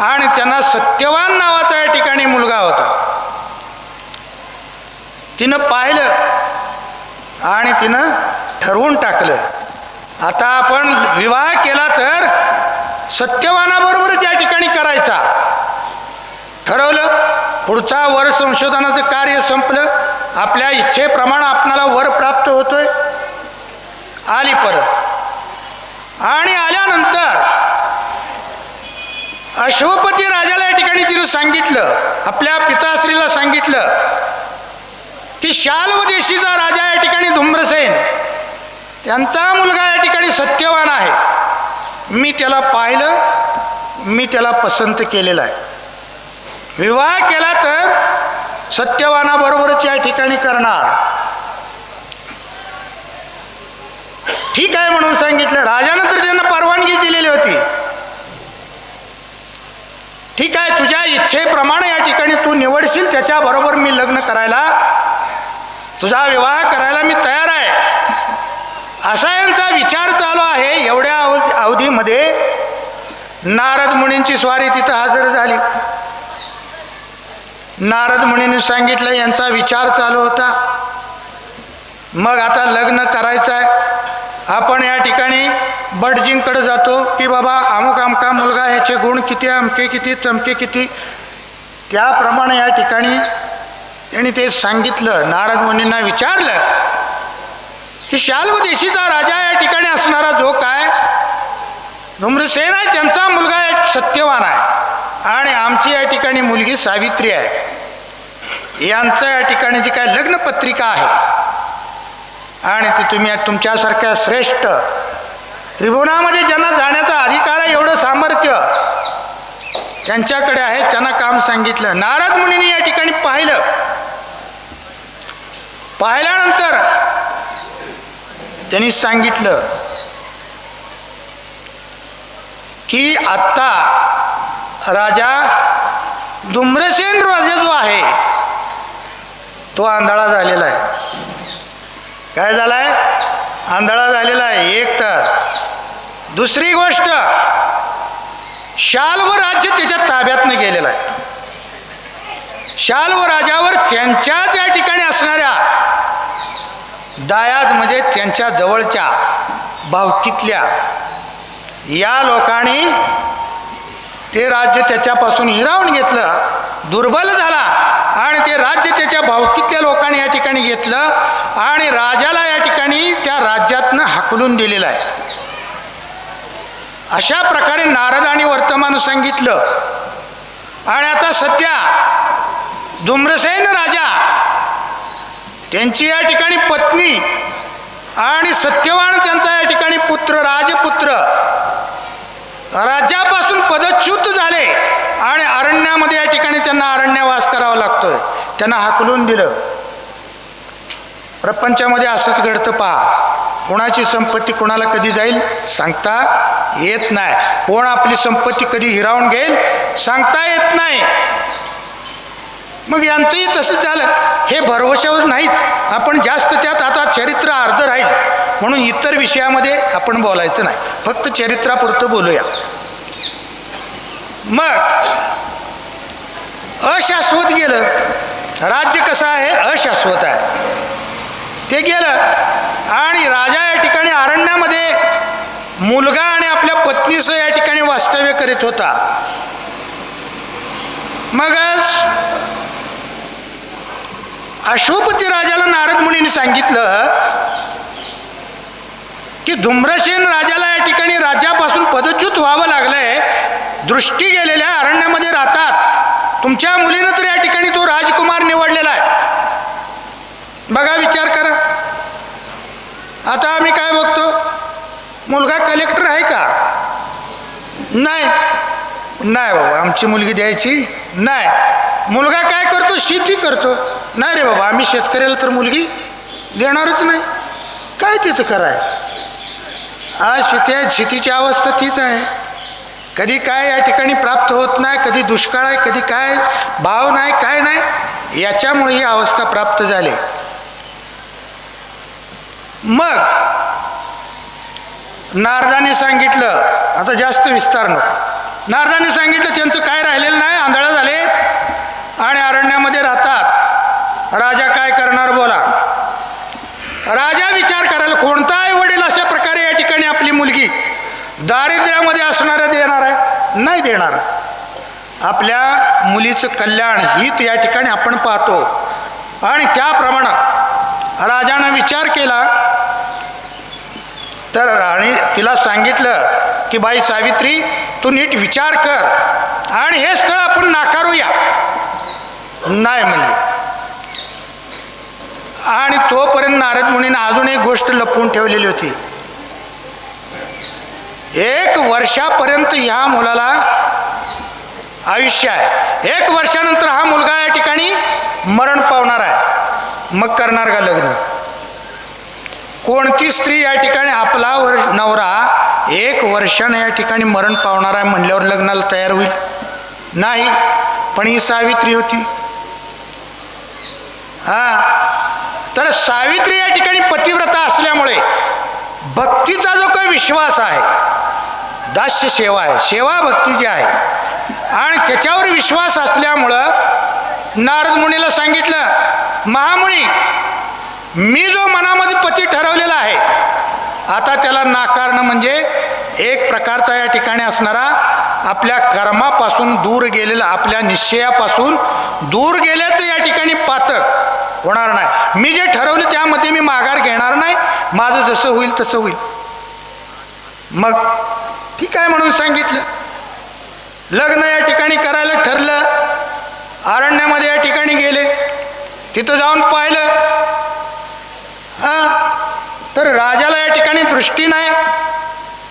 आणि त्यांना सत्यवान नावाचा या ठिकाणी मुलगा होता. तिनं पाहिलं आणि तिनं ठरवून टाकलं, आता आपण विवाह केला तर सत्यवानाबरोबरच या ठिकाणी करायचा. ठरवलं. पुढचा वर संशोधनाचं कार्य संपलं. आपल्या इच्छेप्रमाणे आपणाला वर प्राप्त होतोय. आली परत आणि आल्यानंतर अश्वपती राजाला या ठिकाणी तिनं सांगितलं, आपल्या पिताश्रीला सांगितलं की शाल्व देशीचा राजा या ठिकाणी धूम्रसेन, त्यांचा मुलगा या ठिकाणी सत्यवान आहे. मी त्याला पाहिलं, मी त्याला पसंत केलेला आहे. विवाह केला तर सत्यवानाबरोबरच या ठिकाणी करणार. ठीक आहे म्हणून सांगितलं. राजानं तर त्यांना परवानगी दिलेली होती. ठीक आहे, तुझ्या इच्छेप्रमाणे या ठिकाणी तू निवडशील त्याच्याबरोबर मी लग्न करायला, तुझा विवाह करायला मी तयार आहे, असा यांचा विचार चालू आहे. एवढ्या अवधीमध्ये नारद मुनींची स्वारी तिथं हजर झाली. नारद मुनींनी सांगितलं, यांचा विचार चालू होता. मग आता लग्न करायचं आहे. आपण या ठिकाणी भटजींकडे जातो की बाबा अमुक अमका मुलगा, ह्याचे गुण किती, अमके किती, चमके किती, त्याप्रमाणे या ठिकाणी त्यांनी ते सांगितलं. नारद मुनींना विचारलं की शाल्व देशीचा राजा या ठिकाणी असणारा जो काय धूम्रसेन आहे, त्यांचा मुलगा सत्यवान आहे आणि आमची या ठिकाणी मुलगी सावित्री आहे. यांचं या ठिकाणी जी काय लग्नपत्रिका आहे आणि ती तुम्ही तुमच्यासारख्या श्रेष्ठ त्रिभुवनामध्ये ज्यांना जाण्याचा अधिकार आहे, एवढं सामर्थ्य त्यांच्याकडे आहे, त्यांना काम सांगितलं. नारद मुनींनी या ठिकाणी पाहिलं. पाहिल्यानंतर त्यांनी सांगितलं की आत्ता राजा धूम्रसेन राजा जो आहे तो आंधळा झालेला आहे. काय झालाय? आंधळा झालेला आहे. एक तर दुसरी गोष्ट, शाल्व राज्य त्याच्या ताब्यातनं गेलेलं आहे. शाल्व राजावर त्यांच्याच या ठिकाणी असणाऱ्या दायाद म्हणजे त्यांच्या जवळच्या भावकीतल्या या लोकांनी ते राज्य त्याच्यापासून हिरावून घेतलं, दुर्बल झाला आणि ते राज्य त्याच्या भावकीतल्या लोकांनी या ठिकाणी घेतलं आणि राजाला या ठिकाणी त्या राज्यातनं हाकलून दिलेलं आहे. अशा प्रकारे नारदांनी वर्तमान सांगितलं. आणि आता सध्या धूम्रसेन राजा, त्यांची या ठिकाणी पत्नी आणि सत्यवान त्यांचा या ठिकाणी पुत्र, राजपुत्र राज्यापासून पदच्युत झाले आणि अरण्यामध्ये या ठिकाणी त्यांना अरण्यवास करावा लागतोय. त्यांना हाकलून दिलं. प्रपंचामध्ये असंच घडतं पहा. कोणाची संपत्ती कोणाला कधी जाईल सांगता येत नाही. कोण आपली संपत्ती कधी हिरावून घेईल सांगता येत नाही. मग यांचंही तसंच झालं. हे भरवशावर नाहीच. आपण जास्त त्यात आता चरित्र अर्ध राहील म्हणून इतर विषयामध्ये आपण बोलायचं नाही, फक्त चरित्रापुरतं बोलूया. मग अशाश्वत गेलं. राज्य कसं आहे? अशाश्वत आहे. ते गेलं आणि राजा या ठिकाणी अरण्यामध्ये मुलगा आणि आपल्या पत्नीसह या ठिकाणी वास्तव्य करीत होता. मग अश्वपती राजाला नारद मुनींनी सांगितलं की धुम्रसेन राजाला या ठिकाणी राज्यापासून पदच्युत व्हावं लागलंय, दृष्टी गेलेल्या अरण्यामध्ये राहतात, तुमच्या मुलीनं तर या ठिकाणी तो राजकुमार निवडलेला आहे. बघा, विचार करा. आता आम्ही काय बघतो, मुलगा कलेक्टर आहे का? नाही बाबा, आमची मुलगी द्यायची नाही. मुलगा काय करतो? शेती करतो. नाही रे बाबा, आम्ही शेतकऱ्याला तर मुलगी देणारच नाही. काय तिचं कराय? आज शेतीची अवस्था तीच आहे. कधी काय या ठिकाणी प्राप्त होत नाही, कधी दुष्काळ आहे, कधी काय भाव नाही, काय नाही. याच्यामुळे ही अवस्था प्राप्त झाली. मग नारदाने सांगितलं, आता जास्त विस्तार नको, नारदाने सांगितलं त्यांचं काय राहिलेलं नाही, आंधळं झाले आणि अरण्यामध्ये राहतात. राजा काय करणार बोला? राजा विचार करायला, कोणता आई वडील अशा प्रकारे या ठिकाणी आपली मुलगी दारिद्र्यामध्ये असणाऱ्या देणार आहे? नाही देणार. आपल्या मुलीचं कल्याण हित या ठिकाणी आपण पाहतो. आणि त्याप्रमाणे राजानं विचार केला. तर आणि तिला सांगितलं की बाई सावित्री, तू नीट विचार कर आणि हे स्थळ आपण नाकारूया. नाही म्हणली. आणि तोपर्यंत नारद मुनीने अजून एक गोष्ट लपवून ठेवलेली होती. 1 वर्षापर्यंत ह्या मुलाला आयुष्य आहे. 1 वर्षानंतर हा मुलगा या ठिकाणी मरण पावणार आहे. मग करणार का लग्न? कोणती स्त्री या ठिकाणी आपला नवरा 1 वर्षाने या ठिकाणी मरण पावणार आहे म्हणल्यावर लग्नाला तयार होईल? नाही. पण ही सावित्री होती. तर सावित्री या ठिकाणी पतिव्रता असल्यामुळे भक्तीचा जो काही विश्वास आहे, दास्य सेवा आहे, सेवा भक्ती जी आहे, आणि त्याच्यावर विश्वास असल्यामुळं नारद मुनीला सांगितलं, महामुनी, मी जो मनामध्ये पती ठरवलेला आहे, आता त्याला नाकारणं म्हणजे एक प्रकारचा या ठिकाणी असणारा आपल्या कर्मापासून दूर गेलेला, आपल्या निश्चयापासून दूर गेल्याचं या ठिकाणी पातक होणार नाही. मी जे ठरवलं त्यामध्ये मी माघार घेणार नाही. माझं जसं होईल तसं होईल. मग ठीक आहे म्हणून सांगितलं. लग्न या ठिकाणी करायला ठरलं. अरण्यामध्ये या ठिकाणी गेले. तिथं जाऊन पाहिलं तर राजाला या ठिकाणी दृष्टी नाही.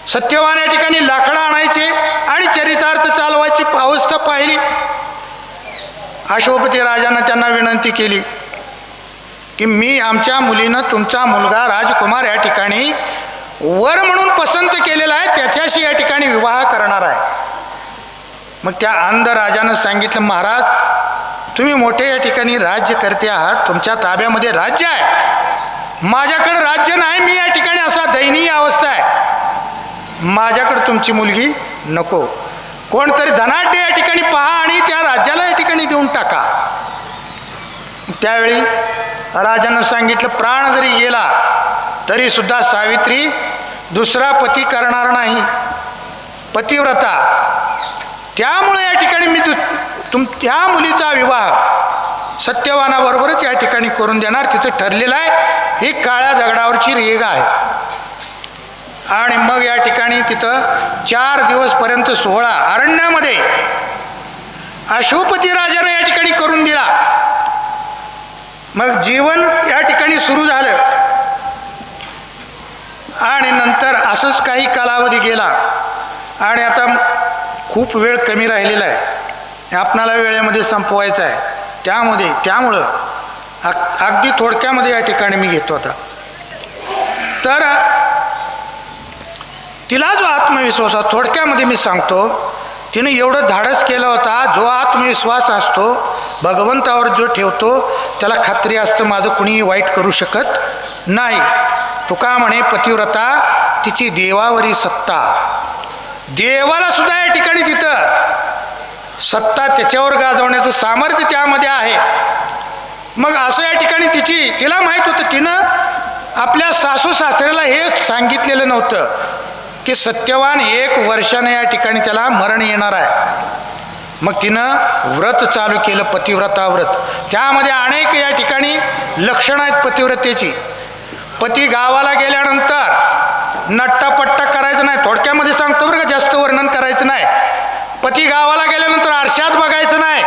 सत्यवान या ठिकाणी लाकडं आणायचे आणि चरितार्थ चालवायची अवस्था पाहिली. अश्वपती राजानं त्यांना विनंती केली की मी आमच्या मुलीनं तुमचा मुलगा राजकुमार या ठिकाणी वर म्हणून पसंत केलेला आहे, त्याच्याशी या ठिकाणी विवाह करणार आहे. मग त्या अंध राजानं सांगितलं, महाराज, तुम्ही मोठे या ठिकाणी राज्यकर्ते आहात, तुमच्या ताब्यामध्ये राज्य आहे, माझ्याकडे राज्य नाही, मी या ठिकाणी असा दयनीय अवस्था आहे, माझ्याकडे तुमची मुलगी नको. कोणतरी धनाढ्य या ठिकाणी पहा आणि त्या राज्याला या ठिकाणी देऊन टाका. त्यावेळी राजानं सांगितलं, प्राण जरी गेला तरी सुद्धा सावित्री दुसरा पती करणार नाही, पतिव्रता. त्यामुळे या ठिकाणी मी त्या मुलीचा विवाह सत्यवानाबरोबरच या ठिकाणी करून देणार. तिचं ठरलेलं आहे, ही काळ्या दगडावरची रेग आहे. आणि मग या ठिकाणी तिथं 4 दिवसपर्यंत सोहळा अरण्यामध्ये अश्वपती राजाने या ठिकाणी करून दिला. मग जीवन या ठिकाणी सुरू झालं. आणि नंतर असंच काही कालावधी गेला. आणि आता खूप वेळ कमी राहिलेला आहे, आपणाला वेळेमध्ये संपवायचं आहे. त्यामुळं अगदी थोडक्यामध्ये या ठिकाणी मी घेतो. आता तर तिला जो आत्मविश्वास, थोडक्यामध्ये मी सांगतो, तिने एवढं धाडस केलं होता. जो आत्मविश्वास असतो भगवंतावर जो ठेवतो त्याला खात्री असतं माझं कुणीही वाईट करू शकत नाही. तुका म्हणे पतिव्रता तिची देवावरी सत्ता. देवाला सुद्धा या ठिकाणी तिथं सत्ता त्याच्यावर गाजवण्याचं सामर्थ्य त्यामध्ये आहे. मग असं या ठिकाणी तिला माहीत होतं. तिनं आपल्या सासू सासऱ्याला हे सांगितलेलं नव्हतं की सत्यवान 1 वर्षाने या ठिकाणी त्याला मरण येणार आहे. मग तिनं व्रत चालू केलं, पतिव्रता व्रत. त्यामध्ये अनेक या ठिकाणी लक्षणं आहेत पतिव्रतेची. पती गावाला गेल्यानंतर नट्टापट्टा करायचं नाही, थोडक्यामध्ये सांगतो बरं का, जास्त वर्णन करायचं नाही. पती गावाला गेल्यानंतर आरशात बघायचं नाही.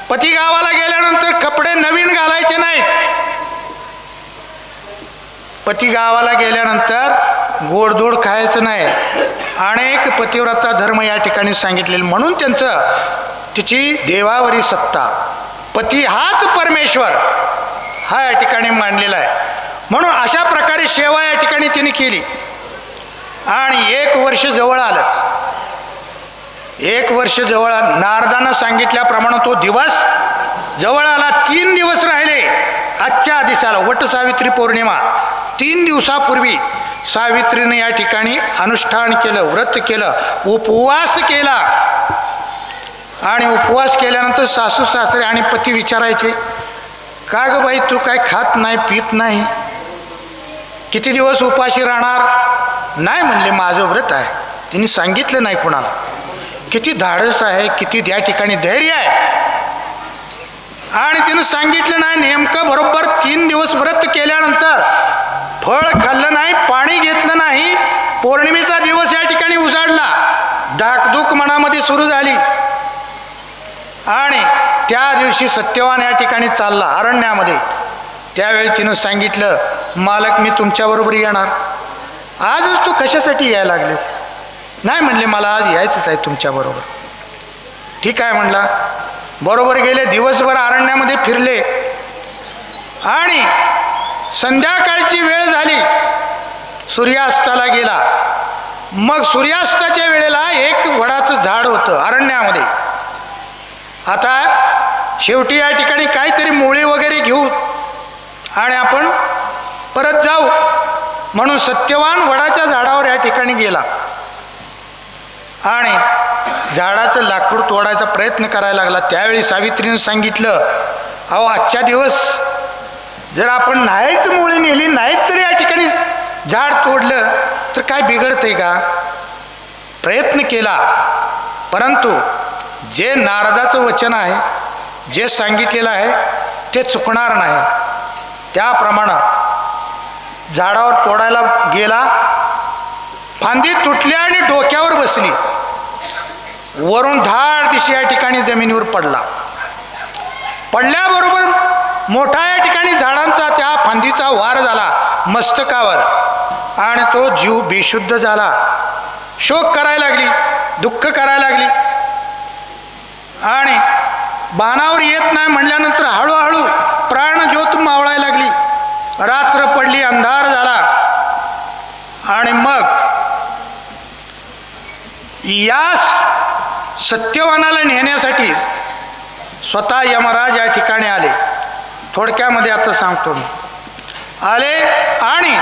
पती गावाला गेल्यानंतर कपडे नवीन घालायचे नाहीत. पती गावाला गेल्यानंतर गोडधोड खायचं नाही. अनेक पतिव्रता धर्म या ठिकाणी सांगितलेले. म्हणून तिची देवावरी सत्ता, पती हाच परमेश्वर हा या ठिकाणी मानलेला आहे. म्हणून अशा प्रकारे सेवा या ठिकाणी तिने केली. आणि 1 वर्ष जवळ आलं. 1 वर्ष जवळ आलं. नारदानं सांगितल्याप्रमाणे तो दिवस जवळ आला. 3 दिवस राहिले आजच्या दिवसाला, वटसावित्री पौर्णिमा. 3 दिवसापूर्वी सावित्रीने या ठिकाणी अनुष्ठान केलं, व्रत केलं, उपवास केला. आणि उपवास केल्यानंतर सासू सासरे आणि पती विचारायचे, का ग बाई तू काय खात नाही पीत नाही, किती दिवस उपाशी राहणार? नाही म्हणले, माझं व्रत आहे. तिने सांगितलं नाही कुणाला. किती धाडस आहे, किती त्या ठिकाणी धैर्य आहे. आणि तिनं सांगितलं नाही. नेमकं बरोबर 3 दिवस व्रत केल्यानंतर फळ खाल्लं नाही, पाणी घेतलं नाही. पौर्णिमेचा दिवस या ठिकाणी उजाडला. धाकधूक मनामध्ये सुरू झाली. आणि त्या दिवशी सत्यवान या ठिकाणी चालला अरण्यामध्ये. त्यावेळी तिनं सांगितलं, मालक मी तुमच्याबरोबर येणार. आजच तू कशासाठी यायला लागलेस? नाही म्हणले, मला आज यायचंच आहे तुमच्याबरोबर. ठीक आहे म्हणला. बरोबर गेले. दिवसभर अरण्यामध्ये फिरले. आणि संध्याकाळची वेळ झाली, सूर्यास्ताला गेला. मग सूर्यास्ताच्या वेळेला एक वडाचं झाड होतं अरण्यामध्ये. आता शेवटी या ठिकाणी काहीतरी मोळी वगैरे घेऊ आणि आपण परत जाऊ म्हणून सत्यवान वडाच्या झाडावर या ठिकाणी गेला. आणि झाडाचं लाकूड तोडायचा प्रयत्न करायला लागला. त्यावेळी सावित्रीनं सांगितलं, अहो आजच्या दिवस जर आपण नाहीच मुळी नेली, नाहीच जर या ठिकाणी झाड तोडलं तर काय बिघडतंय का? प्रयत्न केला, परंतु जे नारदाचं वचन आहे, जे सांगितलेलं आहे ते चुकणार नाही. त्याप्रमाणे झाडावर तोडायला गेला. फांदी तुटली आणि डोक्यावर बसली. वरून धाड दिशी या ठिकाणी जमिनीवर पडला. पडल्याबरोबर मोठा या ठिकाणी झाडांचा त्या फांदीचा वार झाला मस्तकावर आणि तो जीव बेशुद्ध झाला. शोक करायला लागली, दुःख करायला लागली. आणि बाणावर येत नाही म्हणल्यानंतर हळूहळू प्राणज्योत मावळायला लागली. रात्र पडली, अंधार झाला. आणि मग या सत्यवानाला नेण्यासाठी स्वतः यमराज या ठिकाणी आले. थोडक्यामध्ये आता सांगतो मी. आले आणि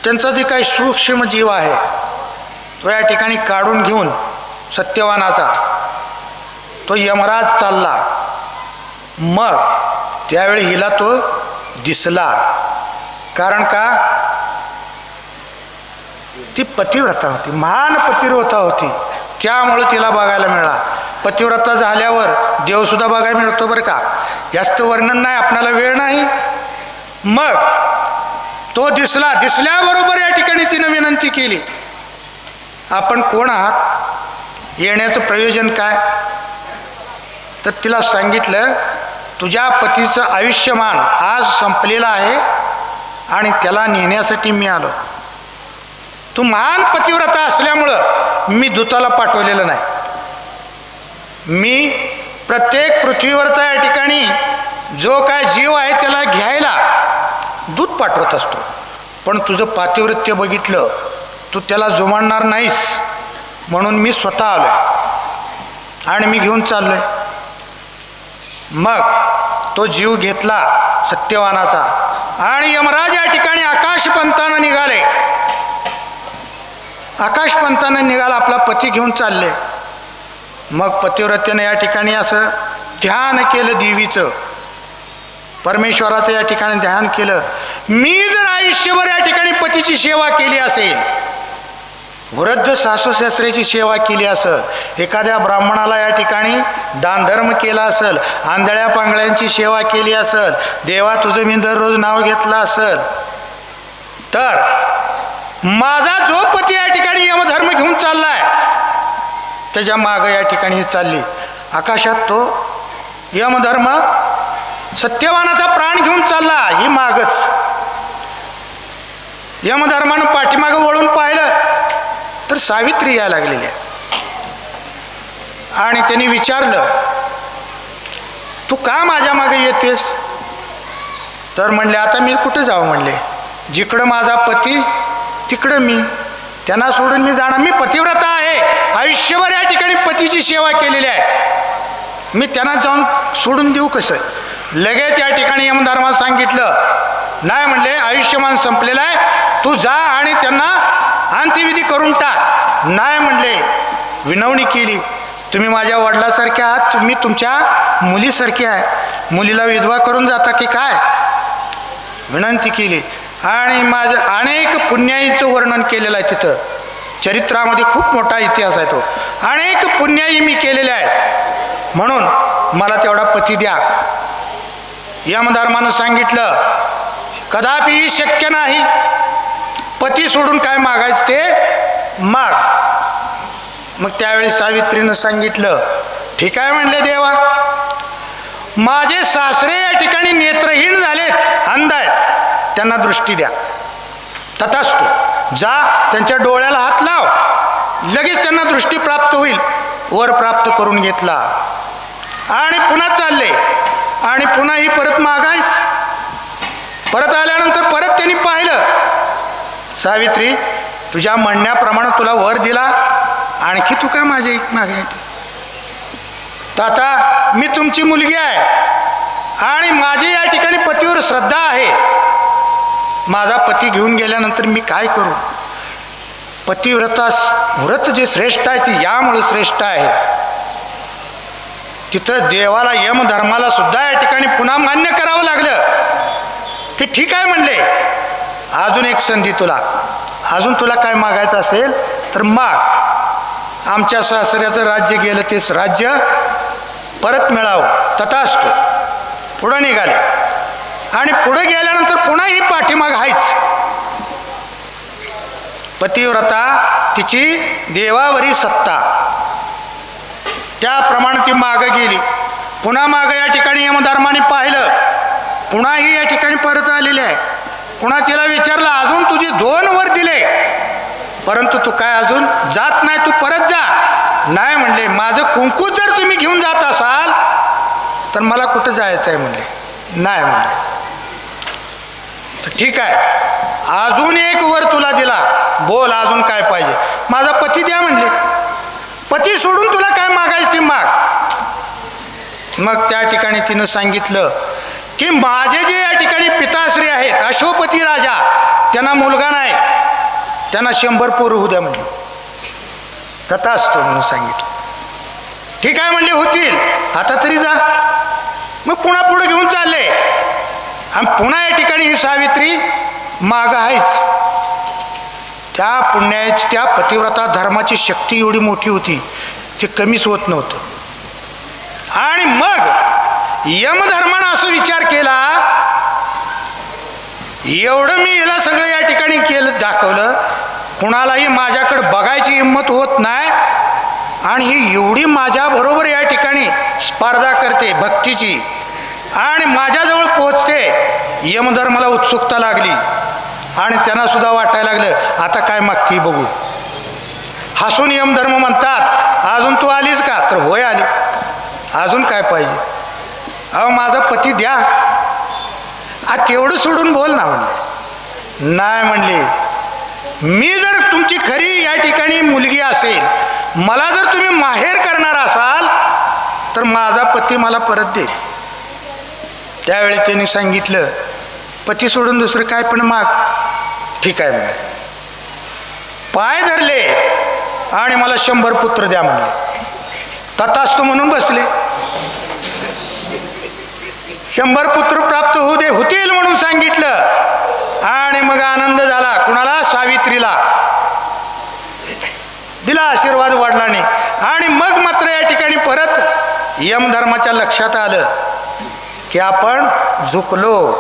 त्यांचा जे काही सूक्ष्म जीव आहे तो या ठिकाणी काढून घेऊन सत्यवानाचा तो यमराज चालला. मग त्यावेळी हिला तो दिसला. कारण का? ती पतिव्रता होती, महान पतिव्रता होती. त्यामुळं तिला बघायला मिळाला. पतिव्रता झाल्यावर देवसुद्धा बघायला मिळतो बरं का. जास्त वर्णन नाही, आपणाला वेळ नाही. मग तो दिसला. दिसल्याबरोबर या ठिकाणी तिनं विनंती केली, आपण कोण आहात? येण्याचं प्रयोजन काय? तर तिला सांगितलं, तुझ्या पतीचं आयुष्यमान आज संपलेलं आहे आणि त्याला नेण्यासाठी मी आलो. तू महान पतिव्रता असल्यामुळं मी दूताला पाठवलेलं नाही. मी प्रत्येक पृथ्वीवरचा या ठिकाणी जो काय जीव आहे त्याला घ्यायला दूत पाठवत असतो. पण तुझं पातिव्रत्य बघितलं, तू त्याला जुमानणार नाहीस म्हणून मी स्वतः आलो आहे आणि मी घेऊन चाललो आहे. मग तो जीव घेतला सत्यवानाचा आणि यमराज या ठिकाणी आकाशपंथानं निघाले. आकाशपंथानं निघाला, आपला पती घेऊन चालले. मग पतिव्रतेनं या ठिकाणी असं ध्यान केलं देवीचं, परमेश्वराचं या ठिकाणी ध्यान केलं. मी जर आयुष्यभर या ठिकाणी पतीची सेवा केली असेल, वृद्ध सासू सासऱ्याची सेवा केली असेल, एखाद्या ब्राह्मणाला या ठिकाणी दानधर्म केला असेल, आंधळ्या पांगळ्यांची सेवा केली असेल, देवा तुझं मी दररोज नाव घेतलं असेल, तर माझा जो पती या ठिकाणी यमधर्म घेऊन चाललाय त्याच्या मागं या ठिकाणी चालली आकाशात तो यमधर्म सत्यवानाचा प्राण घेऊन चालला, ही मागच. यमधर्मानं पाठीमागं वळून पाहिलं तर सावित्री यायला लागलेली आहे. आणि त्यांनी विचारलं, तू का माझ्या मागे येतेस? तर म्हणले, आता मी कुठे जाऊ? म्हणले, जिकडं माझा पती तिकडं मी, त्यांना सोडून मी जाणार. मी पतिव्रता आहे, आयुष्यभर या ठिकाणी पतीची सेवा केलेली आहे, मी त्यांना जाऊन सोडून देऊ कसं? लगेच या ठिकाणी यमधर्मात सांगितलं, नाही म्हणले, आयुष्यमान संपलेलं आहे, तू जा आणि त्यांना अंत्यविधी करून टाक. नाही म्हणले, विनवणी केली, तुम्ही माझ्या वडिलासारखे आहात, तुम्ही तुमच्या मुलीसारखी आहे, मुलीला विधवा करून जाता की काय? विनंती केली. आणि माझं अनेक पुण्याईचं वर्णन केलेलं आहे तिथं, चरित्रामध्ये खूप मोठा इतिहास आहे तो. अनेक पुण्याई मी केलेल्या आहेत, म्हणून मला तेवढा पती द्या. यमधर्मानं सांगितलं, कदापि शक्य नाही, पती सोडून काय मागायचं ते माग. मग त्यावेळी सावित्रीनं सांगितलं, ठीक आहे म्हणले देवा, माझे सासरे या ठिकाणी नेत्रहीन झालेत, अंध आहेत, त्यांना दृष्टी द्या. तथास्तु, जा त्यांच्या डोळ्याला हात लाव, लगेच त्यांना दृष्टी प्राप्त होईल. वर प्राप्त करून घेतला आणि पुन्हा चालले. आणि पुन्हा ही परत मागायच. परत आल्यानंतर परत त्यांनी पाहिलं, सावित्री तुझ्या म्हणण्याप्रमाणे तुला वर दिला, आणखी तू का माझे मागे? तर आता मी तुमची मुलगी आहे आणि माझी या ठिकाणी पतीवर श्रद्धा आहे, माझा पती घेऊन गेल्यानंतर मी काय करू? पतिव्रता व्रत जे श्रेष्ठ आहे ती यामुळे श्रेष्ठ आहे. तिथं देवाला यमधर्माला सुद्धा या ठिकाणी पुन्हा मान्य करावं लागलं की ठीक आहे म्हणले, अजून एक संधी तुला, अजून तुला काय मागायचं असेल तर माग. आमच्या सासऱ्याचं राज्य गेलं तेच राज्य परत मिळावं. तथास्तु. पुढं निघाले आणि पुढे गेल्यानंतर पुन्हा ही पाठीमाग आहेच. पतिव्रता तिची देवावरी सत्ता, त्याप्रमाणे ती मागं गेली. पुन्हा मागं या ठिकाणी यमधर्माने पाहिलं, पुन्हा ही या ठिकाणी परत आलेली आहे. पुन्हा तिला विचारलं, अजून तुझे 2 वर दिले, परंतु तू काय अजून जात नाही, तू परत जा. नाही म्हणले, माझं कुंकू जर तुम्ही घेऊन जात असाल तर मला कुठं जायचं आहे म्हणले. नाही म्हणले, तर ठीक आहे, अजून एक वर तुला दिला, बोल अजून काय पाहिजे? माझा पती द्या म्हणले. पती सोडून तुला काय मागायचं ते माग. मग त्या ठिकाणी तिनं सांगितलं की माझे जे या ठिकाणी पिताश्री आहेत, अश्वपती राजा, त्यांना मुलगा नाही, त्यांना 100 पोरं होऊ द्या म्हणले. तथास्तु म्हणून सांगितलं. ठीक आहे म्हणले, होतील, आता तरी जा. मग पुन्हा पुढे घेऊन चालले आणि पुन्हा या ठिकाणी ही सावित्री माग आहेच. त्या पुण्याची, त्या पतिव्रता धर्माची शक्ती एवढी मोठी होती, ते कमीच होत नव्हतं. आणि मग यमधर्मानं असं विचार केला, एवढं मी हिला सगळं या ठिकाणी केलं, दाखवलं, कुणालाही माझ्याकडे बघायची हिंमत होत नाही, आणि ही एवढी माझ्याबरोबर या ठिकाणी स्पर्धा करते भक्तीची आणि माझ्याजवळ पोचते. यमधर्माला उत्सुकता लागली आणि त्यांना सुद्धा वाटायला लागलं, आता काय मागती बघू. हसून यमधर्म म्हणतात, अजून तू आलीस का? तर होय आली. अजून काय पाहिजे? अहो माझा पती द्या. तेवढं सोडून बोल ना म्हणले. नाही म्हणले, मी जर तुमची खरी या ठिकाणी मुलगी असेल, मला जर तुम्ही माहेर करणार असाल तर माझा पती मला परत दे. त्यावेळी त्यांनी सांगितलं, पती सोडून दुसरं काय पण माग. ठीक आहे म्हणले. पाय धरले आणि मला 100 पुत्र द्या म्हणले. तथास्तु म्हणून बसले. 100 पुत्र प्राप्त होऊ दे, होतील म्हणून सांगितलं. आणि मग आनंद झाला कुणाला? सावित्रीला दिला आशीर्वाद वडिलांनी. आणि मग मात्र या ठिकाणी परत यमधर्माच्या लक्षात आलं की आपण झुकलो.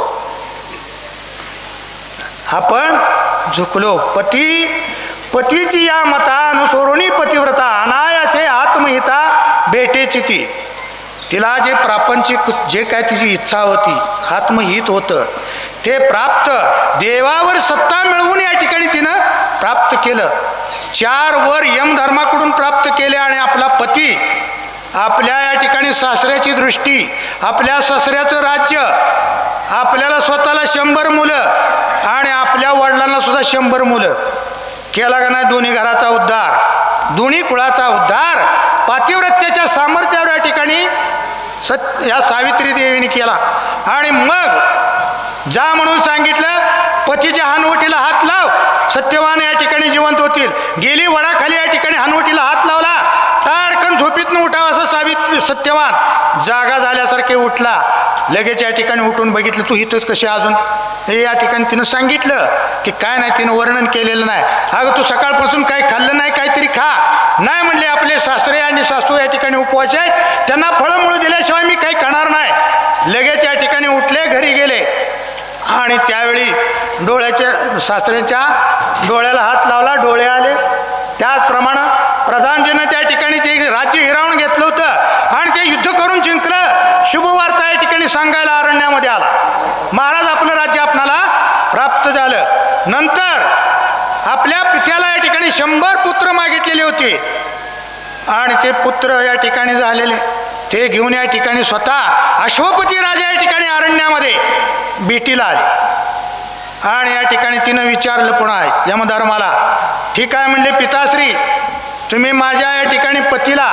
पतीची या मता अनुसरोणी पतिव्रता अनायासे आत्महिता भेटेची तिला जे प्रापंचिक जे काय तिची इच्छा होती, आत्महित होतं, ते प्राप्त देवावर सत्ता मिळवून या ठिकाणी तिनं प्राप्त केलं. 4 वर यमधर्माकडून प्राप्त केले. आणि आपला पती, आपल्या या ठिकाणी सासऱ्याची दृष्टी, आपल्या सासऱ्याचं राज्य, आपल्याला स्वतःला 100 मुलं आणि आपल्या वडिलांना सुद्धा 100 मुलं केला का नाही? दोन्ही घराचा उद्धार, दोन्ही कुळाचा उद्धार पातिव्रत्याच्या सामर्थ्यावर या ठिकाणी या सावित्री देवीने केला. आणि मग जा म्हणून सांगितलं, पतीच्या हनवटीला हात लाव, सत्यवान या ठिकाणी जिवंत होतील. गेली वडाखाली या ठिकाणी हनवटीला हात लावला, ताडकन झोपीतनं उठावा असं सत्यवान जागा झाल्यासारखे उठला. लगेच या ठिकाणी उठून बघितलं, तू इथंच कशी अजून? हे या ठिकाणी तिनं सांगितलं की काय नाही, तिनं वर्णन केलेलं नाही. अगं तू सकाळपासून काही खाल्लं नाही, काहीतरी खा. नाही म्हणले, आपले सासरे आणि सासू या ठिकाणी उपवास आहेत, त्यांना फळमुळं दिल्याशिवाय मी काही खाणार नाही. लगेच या ठिकाणी उठले, घरी गेले. आणि त्यावेळी सासऱ्याच्या डोळ्याला हात लावला, डोळे आले. त्याचप्रमाणे प्रधानजीनं त्या ठिकाणी ते राज्य हिरावून घेतलं होतं आणि ते युद्ध करून जिंकलं. शुभवार्ता या ठिकाणी सांगायला अरण्यामध्ये आला. महाराज आपलं राज्य आपणाला प्राप्त झालं. नंतर आपल्या पित्याला या ठिकाणी 100 पुत्र मागितलेले होते आणि ते पुत्र या ठिकाणी झालेले ते घेऊन या ठिकाणी स्वतः अश्वपती राजा या ठिकाणी अरण्यामध्ये भेटीला आले. आणि या ठिकाणी तिनं विचारलं पुन्हा यमधर्माला, ठीक आहे म्हणले पिताश्री, तुम्ही माझ्या या ठिकाणी पतीला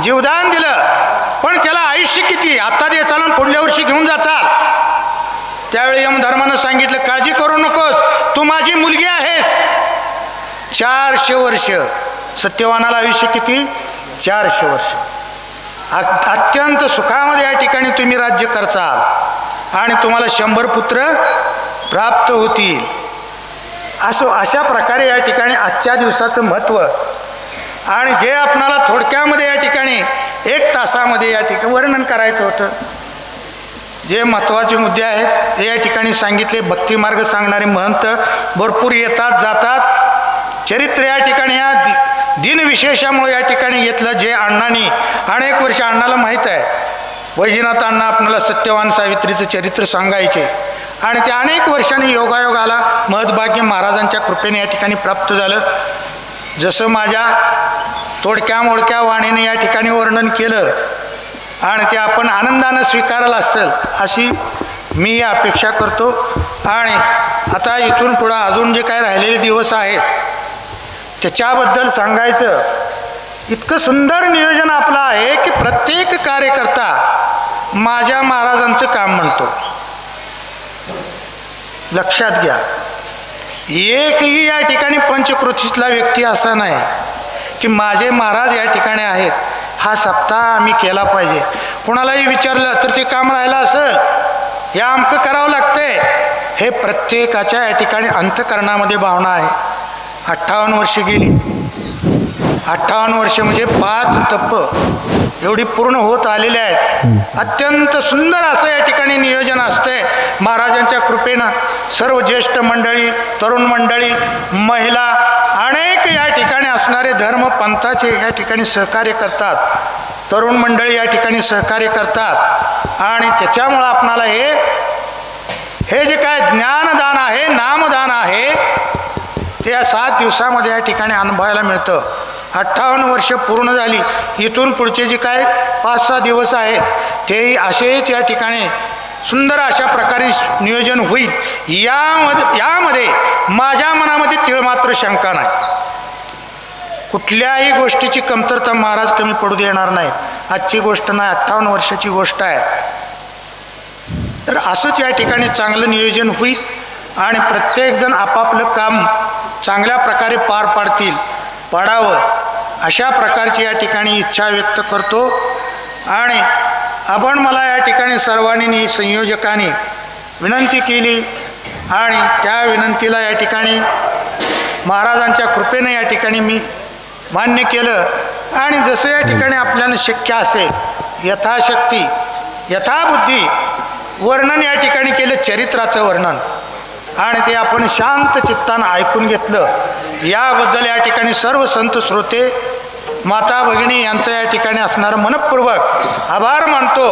जीवदान दिलं, पण त्याला आयुष्य किती? आता देताना पुढल्या वर्षी घेऊन जाचाल. त्यावेळी यमधर्मानं सांगितलं, काळजी करू नकोस, तू माझी मुलगी आहेस. 400 वर्ष. सत्यवानाला आयुष्य किती? 400 वर्ष. अत्यंत सुखामध्ये या ठिकाणी तुम्ही राज्य करचाल आणि तुम्हाला 100 पुत्र प्राप्त होतील. अशा प्रकारे या ठिकाणी आजच्या दिवसाचं महत्त्व आणि जे आपणाला थोडक्यामध्ये या ठिकाणी 1 तासामध्ये या ठिकाणी वर्णन करायचं होतं, जे महत्त्वाचे मुद्दे आहेत ते या ठिकाणी सांगितले. भक्तिमार्ग सांगणारे महंत भरपूर येतात जातात. चरित्र या ठिकाणी या दिनविशेषामुळे या ठिकाणी घेतलं. जे अण्णांनी अनेक वर्ष, अण्णाला माहीत आहे, वैजनाथ अण्णा आपणाला सत्यवान सावित्रीचं चरित्र सांगायचे आणि ते अनेक वर्षांनी योगायोगाला महद्भाग्य महाराजांच्या कृपेने या ठिकाणी प्राप्त झालं. जसं माझ्या थोडक्या मोडक्या वाणीने या ठिकाणी वर्णन केलं आणि ते आपण आनंदानं स्वीकारलं असेल अशी मी अपेक्षा करतो. आणि आता इथून पुढं अजून जे काय राहिलेले दिवस आहेत त्याच्याबद्दल सांगायचं, इतकं सुंदर नियोजन आपलं आहे की प्रत्येक कार्यकर्ता माझ्या महाराजांचं काम म्हणतो. लक्षात घ्या, एकही या ठिकाणी पंचकृतीतला व्यक्ती असा नाही की माझे महाराज या ठिकाणी आहेत, हा सप्ताह आम्ही केला पाहिजे. कोणालाही विचारलं तर ते काम राहिलं असेल, या अमकं करावं लागतंय, हे प्रत्येकाच्या या ठिकाणी अंतःकरणामध्ये भावना आहे. 58 वर्ष गेली. 58 वर्ष म्हणजे 5 तप एवढी पूर्ण होत आलेले आहेत. अत्यंत सुंदर असं या ठिकाणी नियोजन असतंय महाराजांच्या कृपेनं. सर्व ज्येष्ठ मंडळी, तरुण मंडळी, महिला, अनेक या ठिकाणी असणारे धर्मपंथाचे या ठिकाणी सहकार्य करतात. तरुण मंडळी या ठिकाणी सहकार्य करतात आणि त्याच्यामुळं आपणाला हे जे काय ज्ञानदान आहे, नामदान आहे, ते या 7 दिवसामध्ये या ठिकाणी अनुभवायला मिळतं. 58 वर्ष पूर्ण झाली. इथून पुढचे जे काय 5-6 दिवस आहेत तेही असेच या ठिकाणी सुंदर अशा प्रकारे नियोजन होईल. यामध्ये माझ्या मनामध्ये तिळमात्र शंका नाही. कुठल्याही गोष्टीची कमतरता महाराज कमी पडू देणार नाही. आजची गोष्ट नाही, 58 वर्षाची गोष्ट आहे. तर असंच या ठिकाणी चांगलं नियोजन होईल आणि प्रत्येकजण आपापलं काम चांगल्या प्रकारे पार पाडावं अशा प्रकारची या ठिकाणी इच्छा व्यक्त करतो. आणि आपण मला या ठिकाणी सर्वांनी संयोजकांनी विनंती केली आणि त्या विनंतीला या ठिकाणी महाराजांच्या कृपेनं या ठिकाणी मी मान्य केलं. आणि जसं या ठिकाणी आपल्याला शक्य असेल यथाशक्ती यथाबुद्धी वर्णन या ठिकाणी केलं, चरित्राचं वर्णन, आणि ते आपण शांत चित्तानं ऐकून घेतलं. याबद्दल या ठिकाणी सर्व संत श्रोते माता भगिनी यांचं या ठिकाणी असणारं मनपूर्वक आभार मानतो.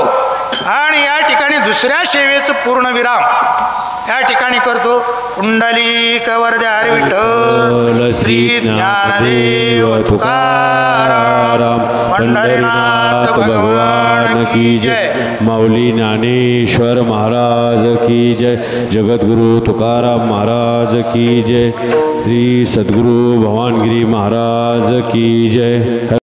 आणि या ठिकाणी दुसऱ्या सेवेचं पूर्णविराम या ठिकाणी करतो. कुंडलिक वरदे हरी विठ्ठल श्री ज्ञानदेव तुकाराम पंढरीनाथ भगवान की जय.
माऊली ज्ञानेश्वर महाराज की जय. जगद्गुरु तुकाराम महाराज की जय. श्री सद्गुरु भवानगिरी महाराज की जय.